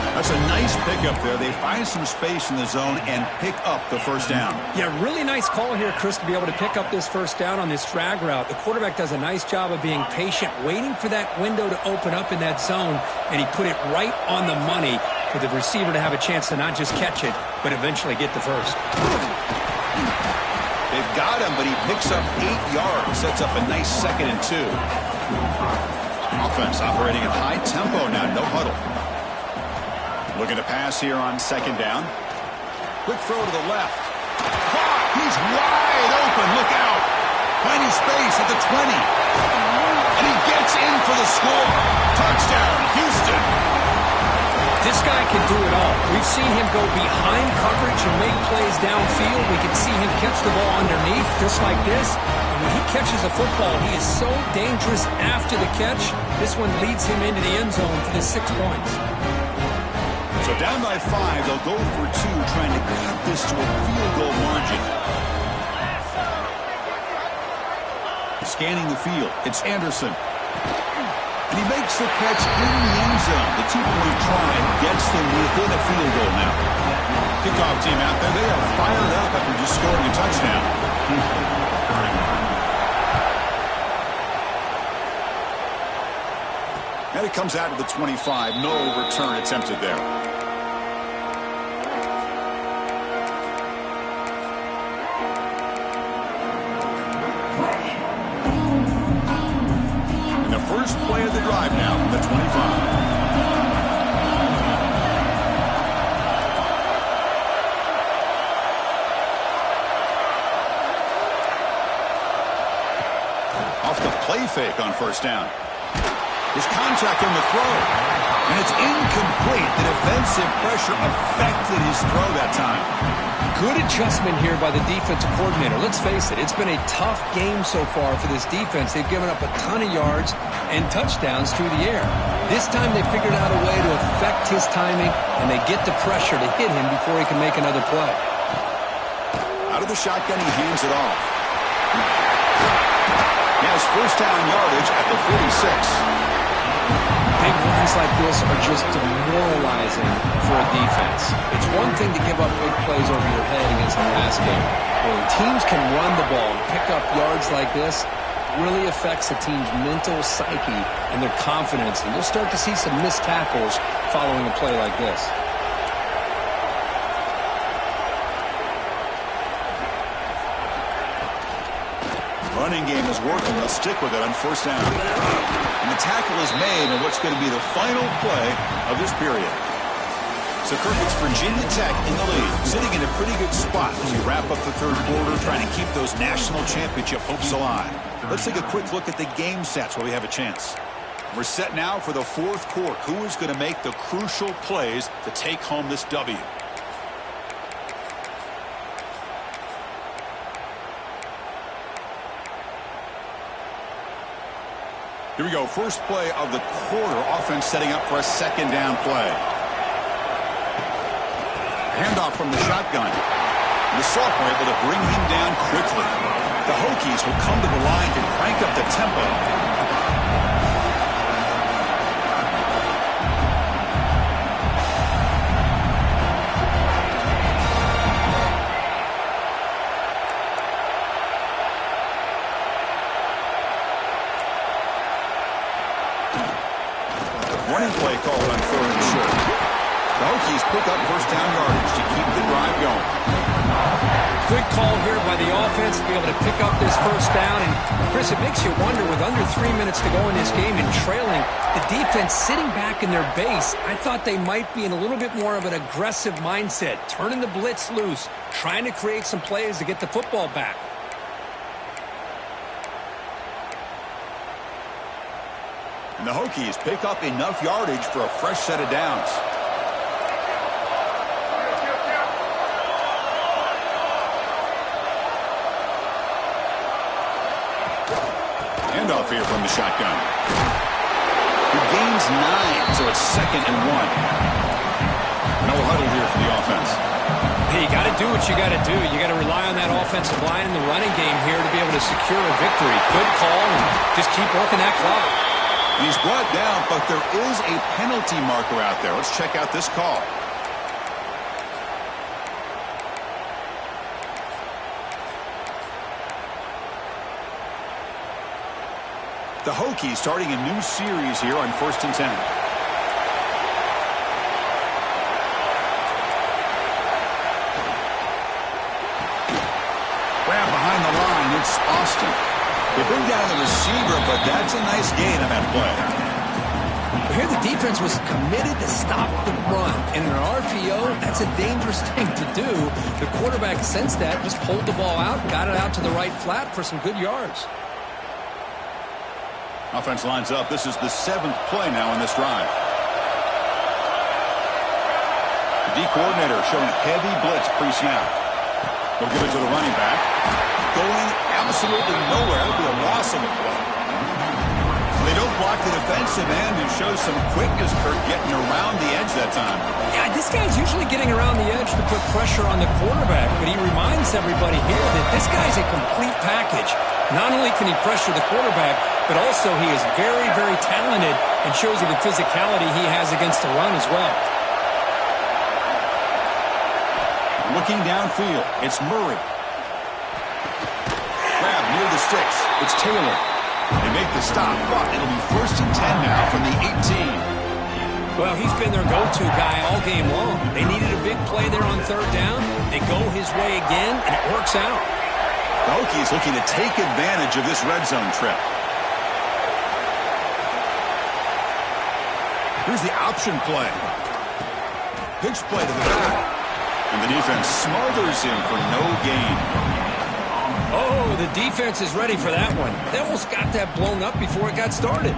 That's a nice pickup there. They find some space in the zone and pick up the first down. Yeah, really nice call here, Chris, to be able to pick up this first down on this drag route. The quarterback does a nice job of being patient, waiting for that window to open up in that zone, and he put it right on the money for the receiver to have a chance to not just catch it, but eventually get the first. They've got him, but he picks up 8 yards, sets up a nice 2nd and 2. Offense operating at high tempo now, no huddle. Looking to pass here on 2nd down. Quick throw to the left. Caught! He's wide open. Look out. Finding space at the 20. And he gets in for the score. Touchdown, Houston. This guy can do it all. We've seen him go behind coverage and make plays downfield. We can see him catch the ball underneath, just like this. And when he catches a football, he is so dangerous after the catch. This one leads him into the end zone for the 6 points. So down by 5, they'll go for 2, trying to cut this to a field goal margin. Scanning the field, it's Anderson. And he makes the catch in the end zone. The 2-point try gets them within a field goal now. Kickoff team out there, they are fired up after just scoring a touchdown. And it comes out of the 25. No return attempted there. And the first play of the drive now from the 25. Off the play fake on first down. There's contact on the throw, and it's incomplete. The defensive pressure affected his throw that time. Good adjustment here by the defensive coordinator. Let's face it, it's been a tough game so far for this defense. They've given up a ton of yards and touchdowns through the air. This time they figured out a way to affect his timing, and they get the pressure to hit him before he can make another play. Out of the shotgun, he hands it off. He has first down yardage at the 46. Big runs like this are just demoralizing for a defense. It's one thing to give up big plays over your head against the pass game. When teams can run the ball and pick up yards like this, really affects a team's mental psyche and their confidence. And you'll start to see some missed tackles following a play like this. Running game is working. They'll stick with it on first down. And the tackle is made on what's going to be the final play of this period. So, Kirk, it's Virginia Tech in the lead, sitting in a pretty good spot as we wrap up the third quarter, trying to keep those national championship hopes alive. Let's take a quick look at the game sets while we have a chance. We're set now for the fourth quarter. Who is going to make the crucial plays to take home this W? Here we go. First play of the quarter. Offense setting up for a second down play. Handoff from the shotgun. The sophomore able to bring him down quickly. The Hokies will come to the line to crank up the tempo. Running play called on third and short. The Hokies pick up first down yardage to keep the drive going. Good call here by the offense to be able to pick up this first down. And, Chris, it makes you wonder, with under 3 minutes to go in this game and trailing, the defense sitting back in their base, I thought they might be in a little bit more of an aggressive mindset, turning the blitz loose, trying to create some plays to get the football back. And the Hokies pick up enough yardage for a fresh set of downs. Handoff here from the shotgun. He gains 9, so it's 2nd and 1. No huddle here for the offense. Hey, you got to do what you got to do. You got to rely on that offensive line in the running game here to be able to secure a victory. Good call, and just keep working that clock. He's brought down, but there is a penalty marker out there. Let's check out this call. The Hokies starting a new series here on 1st and 10. Grab behind the line. It's Austin. They bring down the receiver, but that's a nice gain on that play. But here the defense was committed to stop the run. And in an RPO, that's a dangerous thing to do. The quarterback sensed that, just pulled the ball out, got it out to the right flat for some good yards. Offense lines up. This is the 7th play now in this drive. The D coordinator showing heavy blitz pre-snap. They'll give it to the running back. Going absolutely nowhere. It'll be a loss of a play. They don't block the defensive end and show some quickness for getting around the edge that time. Yeah, this guy's usually getting around the edge to put pressure on the quarterback, but he reminds everybody here that this guy's a complete package. Not only can he pressure the quarterback, but also he is very, very talented and shows you the physicality he has against the run as well. Looking downfield, it's Murray. Grab near the sticks. It's Taylor. They make the stop, but it'll be 1st and 10 now from the 18. Well, he's been their go-to guy all game long. They needed a big play there on 3rd down. They go his way again, and it works out. The Hokies looking to take advantage of this red zone trip. Here's the option play. Pitch play to the back. And the defense smothers him for no gain. Oh, the defense is ready for that one. They almost got that blown up before it got started.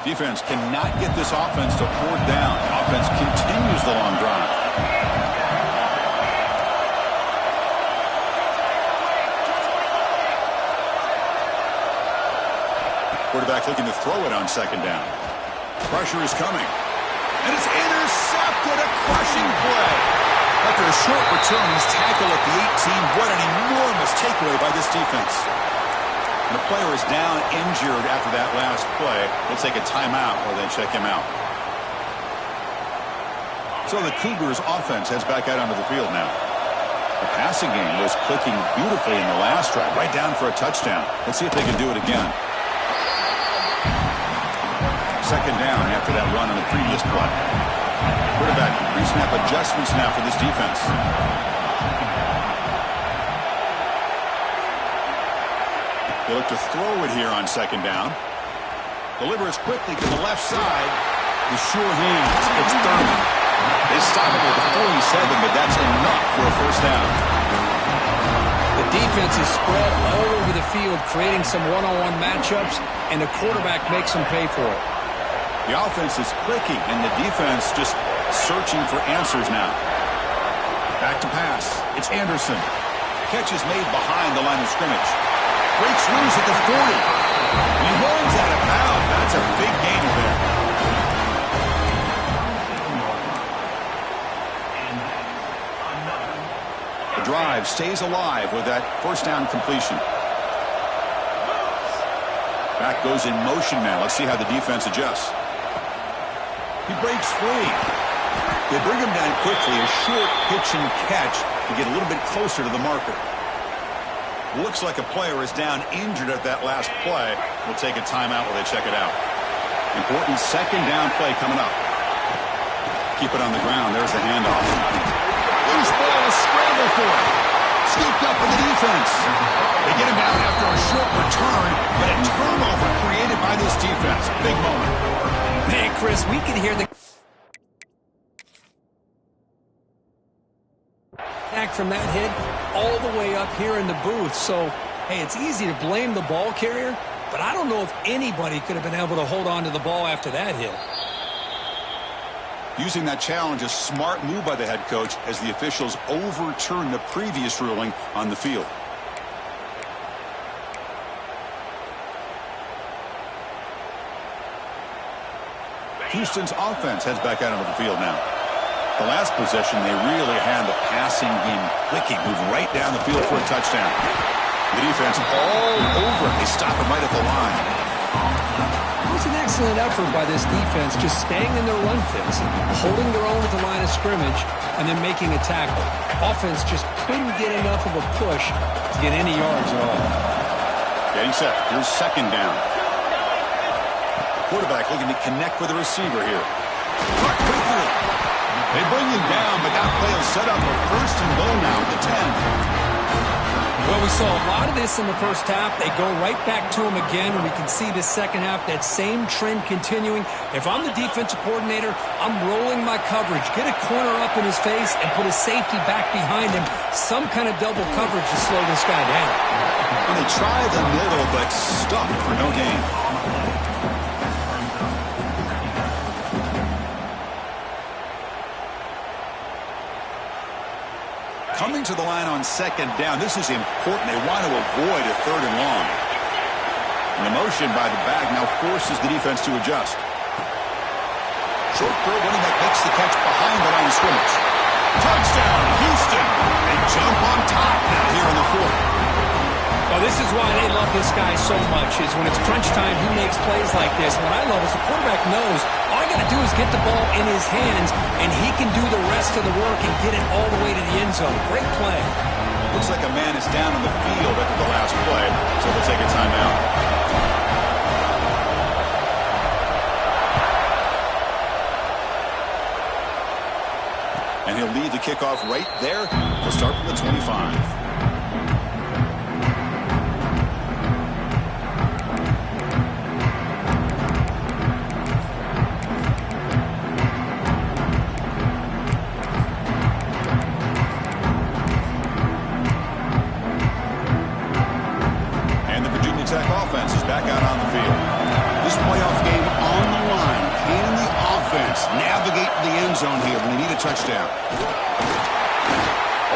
Defense cannot get this offense to 4th down. Offense continues the long drive. Quarterback looking to throw it on 2nd down. Pressure is coming. And it's intercepted. A crushing play. After a short return, he's tackled at the 18. What an enormous takeaway by this defense. The player is down injured after that last play. We'll take a timeout or then check him out. So the Cougars offense heads back out onto the field now. The passing game was clicking beautifully in the last drive, right down for a touchdown. Let's see if they can do it again. Second down after that run on the previous play. Quarterback pre-snap adjustments now for this defense. They look to throw it here on second down. Delivers quickly to the left side. The sure hands. It's Thurman. They stop it with 47, but that's enough for a first down. The defense is spread all over the field, creating some one-on-one matchups, and the quarterback makes them pay for it. The offense is clicking, and the defense just searching for answers now. Back to pass. It's Anderson. Catch is made behind the line of scrimmage. Breaks loose at the 40. He runs out of bounds. That's a big gain there. The drive stays alive with that first down completion. Back goes in motion now. Let's see how the defense adjusts. He breaks free. They bring him down quickly. A short pitch and catch to get a little bit closer to the marker. Looks like a player is down injured at that last play. We'll take a timeout while they check it out. Important second down play coming up. Keep it on the ground. There's the handoff. Loose ball, a scramble for it. Scooped up in the defense. They get him down after a short return, but a turnover created by this defense. Big moment. Man, Chris, we can hear the back from that hit all the way up here in the booth. So, hey, it's easy to blame the ball carrier, but I don't know if anybody could have been able to hold on to the ball after that hit. Using that challenge, a smart move by the head coach as the officials overturn the previous ruling on the field. Houston's offense heads back out onto the field now. The last possession, they really had the passing game clicking, move right down the field for a touchdown. The defense all over it. They stop him right at the line. It was an excellent effort by this defense, just staying in their run fits, holding their own at the line of scrimmage, and then making a tackle. Offense just couldn't get enough of a push to get any yards at all. Getting set. Here's second down. Quarterback looking to connect with the receiver here. Caught quickly. They bring him down, but that play will set up a first and goal now at the 10. Well, we saw a lot of this in the first half. They go right back to him again, and we can see the second half, that same trend continuing. If I'm the defensive coordinator, I'm rolling my coverage. Get a corner up in his face and put a safety back behind him. Some kind of double coverage to slow this guy down. And they try the middle, but stuck for no gain. Coming to the line on second down. This is important. They want to avoid a third and long. And the motion by the back now forces the defense to adjust. Short throw, running back makes the catch behind the line of scrimmage. Touchdown, Houston. They jump on top now here in the fourth. Well, this is why they love this guy so much, is when it's crunch time, he makes plays like this. What I love is the quarterback knows all I got to do is get the ball in his hands, and he can do the rest of the work and get it all the way to the end zone. Great play. Looks like a man is down on the field after the last play, so we'll take a timeout. And he'll lead the kickoff right there. He'll start from the 25. Offense is back out on the field. This playoff game on the line. Can the offense navigate the end zone here when they need a touchdown?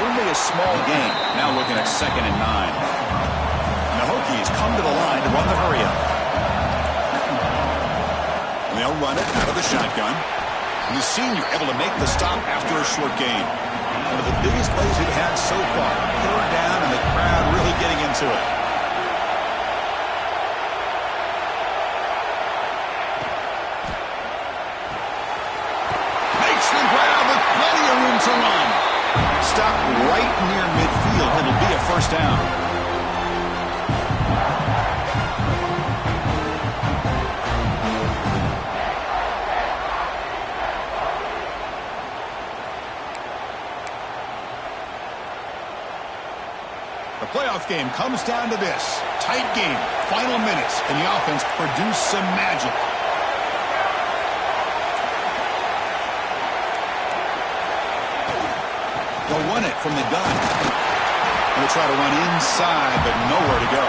Only a small gain. Now looking at 2nd and 9. And the Hokies come to the line to run the hurry up. And they'll run it out of the shotgun. And the senior able to make the stop after a short gain. One of the biggest plays we've had so far. Third down and the crowd really getting into it. right near midfield. It'll be a first down. The playoff game comes down to this. Tight game, final minutes, and the offense produce some magic. They'll run it from the gun. They'll try to run inside, but nowhere to go.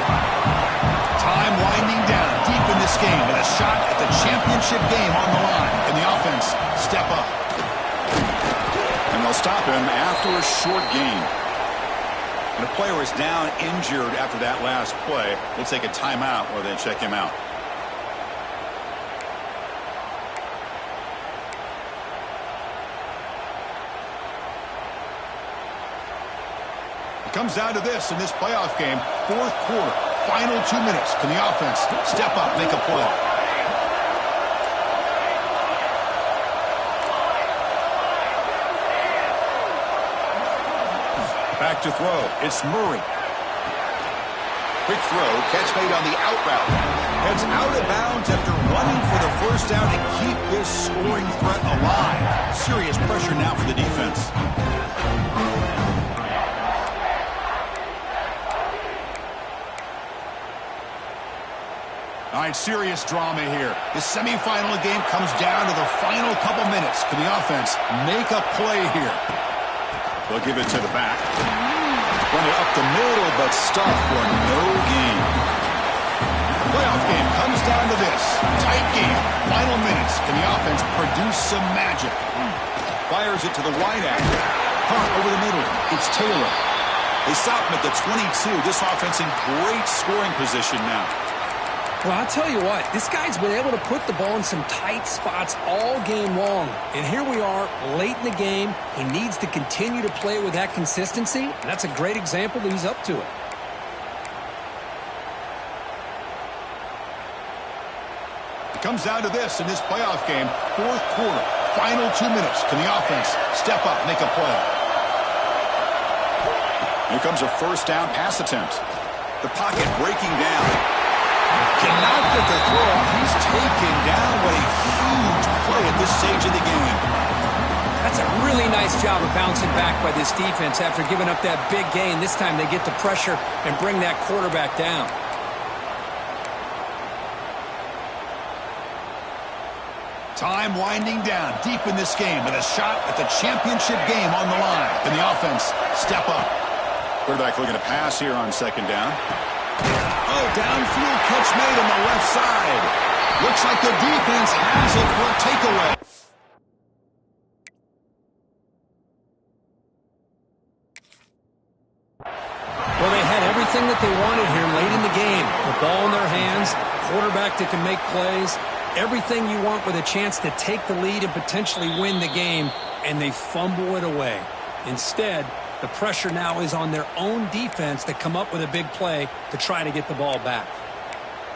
Time winding down deep in this game, and a shot at the championship game on the line. And the offense step up. And they'll stop him after a short gain. And the player is down injured after that last play. We'll take a timeout or then check him out. It comes down to this in this playoff game. Fourth quarter, final 2 minutes. Can the offense step up, make a play? Back to throw. It's Murray. Quick throw. Catch made on the out route. Heads out of bounds after running for the first down to keep this scoring threat alive. Serious pressure now for the defense. All right, serious drama here. The semifinal game comes down to the final couple minutes. Can the offense make a play here? They'll give it to the back. Run it up the middle, but stop for no gain. The playoff game comes down to this. Tight game, final minutes. Can the offense produce some magic? Fires it to the wide actor. Hunt over the middle. It's Taylor. They stop him at the 22. This offense in great scoring position now. Well, I'll tell you what, this guy's been able to put the ball in some tight spots all game long. And here we are, late in the game. He needs to continue to play with that consistency, and that's a great example that he's up to it. It comes down to this in this playoff game. Fourth quarter, final 2 minutes. Can the offense step up, make a play? Here comes a first down pass attempt. The pocket breaking down. Cannot get the throw off. He's taken down. What a huge play at this stage of the game. That's a really nice job of bouncing back by this defense after giving up that big gain. This time they get the pressure and bring that quarterback down. Time winding down deep in this game with a shot at the championship game on the line. Can the offense step up? Quarterback looking to pass here on second down. Oh, downfield catch made on the left side. Looks like the defense has it for a takeaway. Well, they had everything that they wanted here late in the game. The ball in their hands, quarterback that can make plays, everything you want with a chance to take the lead and potentially win the game, and they fumble it away. Instead, the pressure now is on their own defense to come up with a big play to try to get the ball back.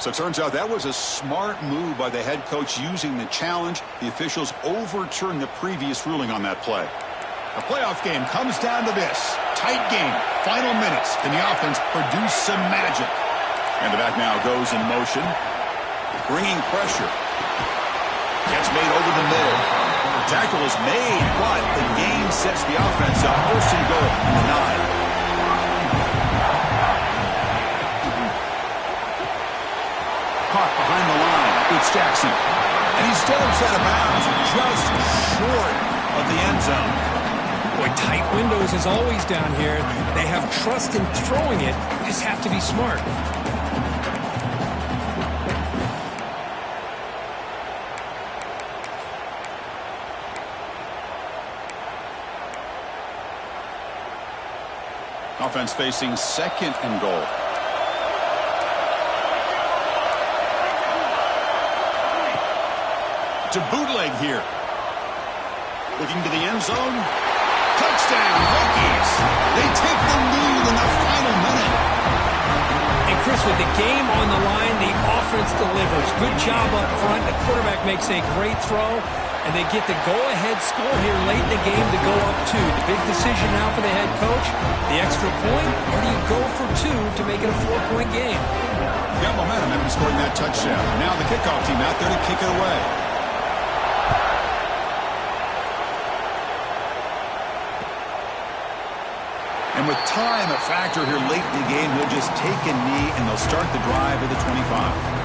So it turns out that was a smart move by the head coach using the challenge. The officials overturned the previous ruling on that play. The playoff game comes down to this. Tight game, final minutes. Can the offense produce some magic? And the back now goes in motion. Bringing pressure. Gets made over the middle. Tackle is made, but the gain sets the offense up. First and goal in the 9. Caught behind the line. It's Jackson. And he steps out of bounds just short of the end zone. Boy, tight windows is always down here. They have trust in throwing it. You just have to be smart. Offense facing second and goal. To bootleg here. Looking to the end zone. Touchdown, Hokies. They take the lead in the final minute. And Chris, with the game on the line, the offense delivers. Good job up front. The quarterback makes a great throw. and they get the go-ahead score here late in the game to go up 2. The big decision now for the head coach, the extra point, or do you go for 2 to make it a 4-point game? Got momentum after scoring that touchdown. Now the kickoff team out there to kick it away. And with time a factor here late in the game, he'll just take a knee and they'll start the drive at the 25.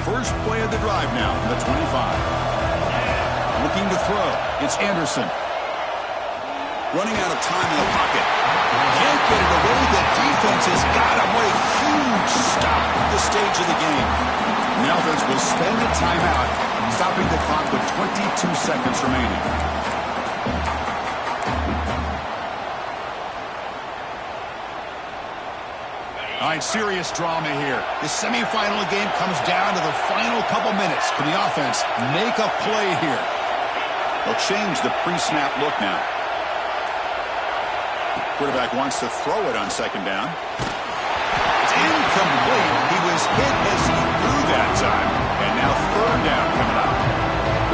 First play of the drive now from the 25. Looking to throw. It's Anderson. Running out of time in the pocket. Can't get it away. The defense has got him. What a huge stop at this stage of the game. The offense will spend a timeout, stopping the clock with 22 seconds remaining. All right, serious drama here. The semifinal game comes down to the final couple minutes. Can the offense make a play here? They'll change the pre-snap look now. Quarterback wants to throw it on second down. It's incomplete. He was hit as he threw that time. And now third down coming up.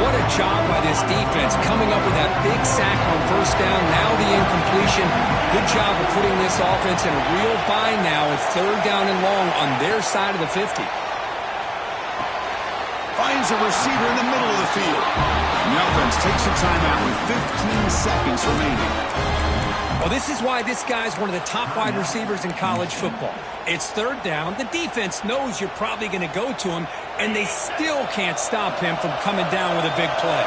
What a job by this defense coming up with that big sack on first down. Now the incompletion. Good job of putting this offense in a real bind now with third down and long on their side of the 50. Finds a receiver in the middle of the field. The offense takes a timeout with 15 seconds remaining. Well, this is why this guy's one of the top wide receivers in college football. It's third down. The defense knows you're probably going to go to him, and they still can't stop him from coming down with a big play.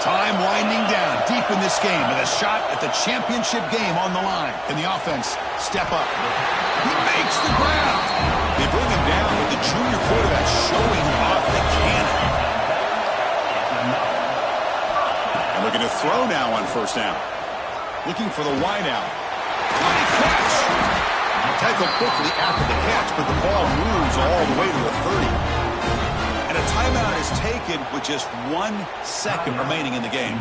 Time winding down deep in this game with a shot at the championship game on the line. Can the offense step up? He makes the ground. They bring him down with the junior quarterback showing off the cannon. And looking to throw now on first down. Looking for the wideout. Great catch. Tackled quickly after the catch, but the ball moves all the way to the 30. And a timeout is taken with just 1 second remaining in the game.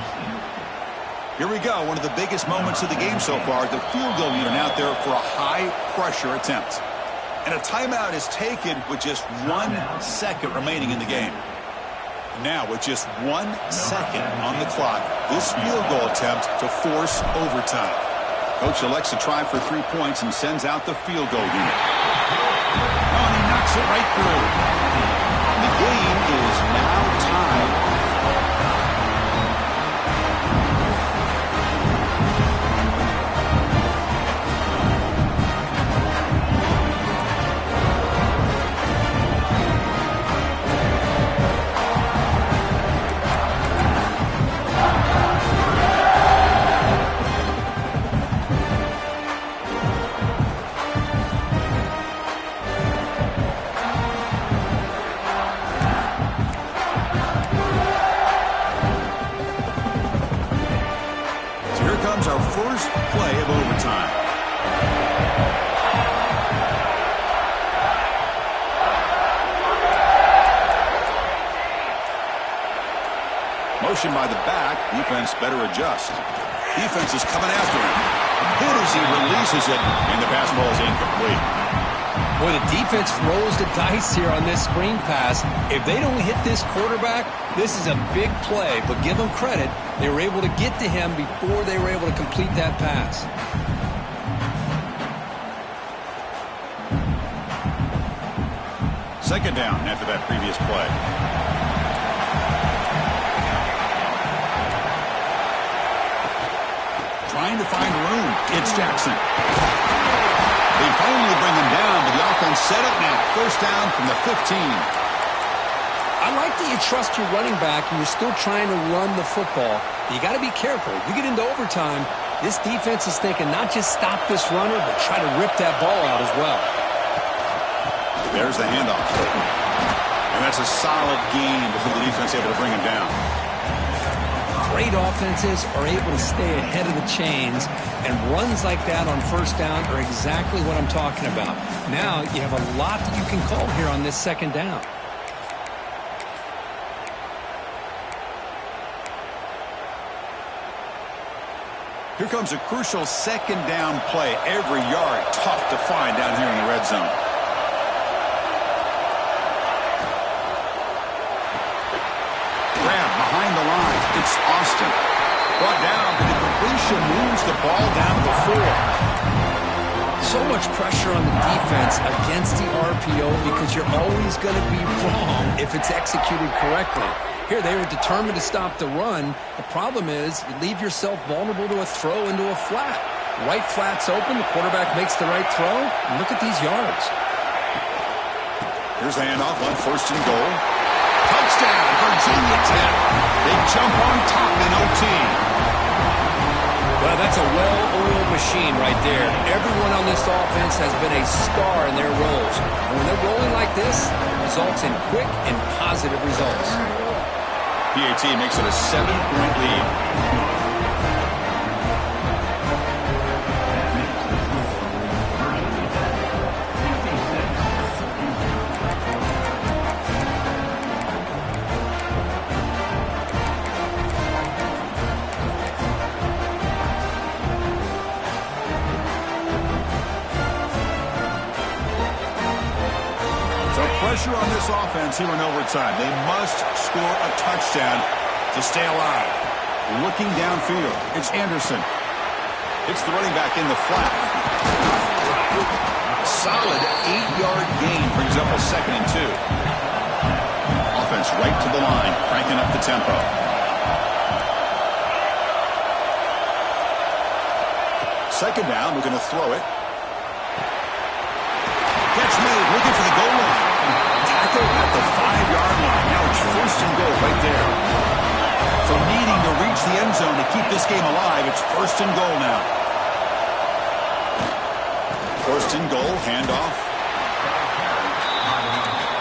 Here we go, one of the biggest moments of the game so far. The field goal unit out there for a high-pressure attempt. And a timeout is taken with just 1 second remaining in the game. Now, with just 1 second on the clock, this field goal attempt to force overtime. Coach elects to try for 3 points and sends out the field goal unit. Oh, and he knocks it right through. The game is now tied. Our first play of overtime. Motion by the back. Defense better adjust. Defense is coming after him. Hit as he releases it, and the pass ball is incomplete. Boy, the defense rolls the dice here on this screen pass. If they don't hit this quarterback, this is a big play, but give them credit. They were able to get to him before they were able to complete that pass. Second down after that previous play. trying to find room. It's Jackson. They finally bring him down, but the offense set up now. First down from the 15. I like that you trust your running back and you're still trying to run the football. You got to be careful. You get into overtime, this defense is thinking not just stop this runner, but try to rip that ball out as well. There's the handoff. And that's a solid gain before the defense able to bring him down. Great offenses are able to stay ahead of the chains, and runs like that on first down are exactly what I'm talking about. Now you have a lot that you can call here on this second down. Here comes a crucial second down play. Every yard tough to find down here in the red zone. Grab behind the line. It's Austin. Brought down, but the completion moves the ball down to the 4. So much pressure on the defense against the RPO because you're always going to be wrong if it's executed correctly. Here, they were determined to stop the run. The problem is you leave yourself vulnerable to a throw into a flat. Right flat's open. The quarterback makes the right throw. And look at these yards. Here's the handoff on first and goal. Touchdown, Virginia Tech. They jump on top in OT. Well, that's a well-oiled machine right there. Everyone on this offense has been a star in their roles. And when they're rolling like this, it results in quick and positive results. PAT makes it a 7-point lead. Pressure on this offense here in overtime. They must score a touchdown to stay alive. Looking downfield, it's Anderson. It's the running back in the flat. Solid 8-yard gain brings up a 2nd and 2. Offense right to the line, cranking up the tempo. Second down, we're going to throw it. Catch made, looking for the goal line. Tackle at the 5-yard line. Now it's first and goal right there. So needing to reach the end zone to keep this game alive, it's first and goal now. First and goal, handoff.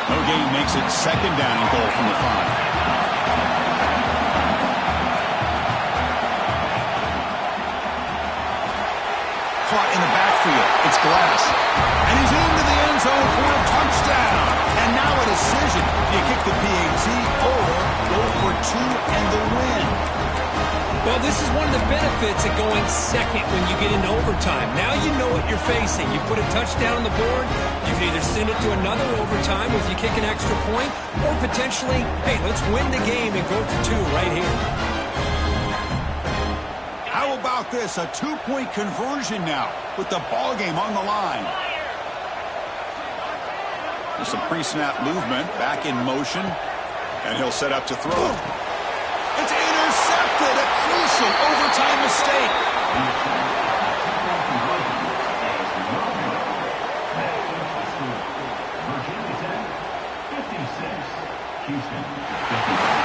No gain makes it second down and goal from the 5. Caught in the backfield. It's Glass. And he's into the end zone for a touchdown. And now a decision. Do you kick the PAT or go for 2 and the win? Well, this is one of the benefits of going second when you get into overtime. Now you know what you're facing. You put a touchdown on the board, you can either send it to another overtime if you kick an extra point, or potentially, hey, let's win the game and go for 2 right here. How about this? A 2-point conversion now with the ball game on the line. There's some pre-snap movement, back in motion, and he'll set up to throw. It's intercepted, a crucial overtime mistake. Virginia Tech, 56, Houston, 55.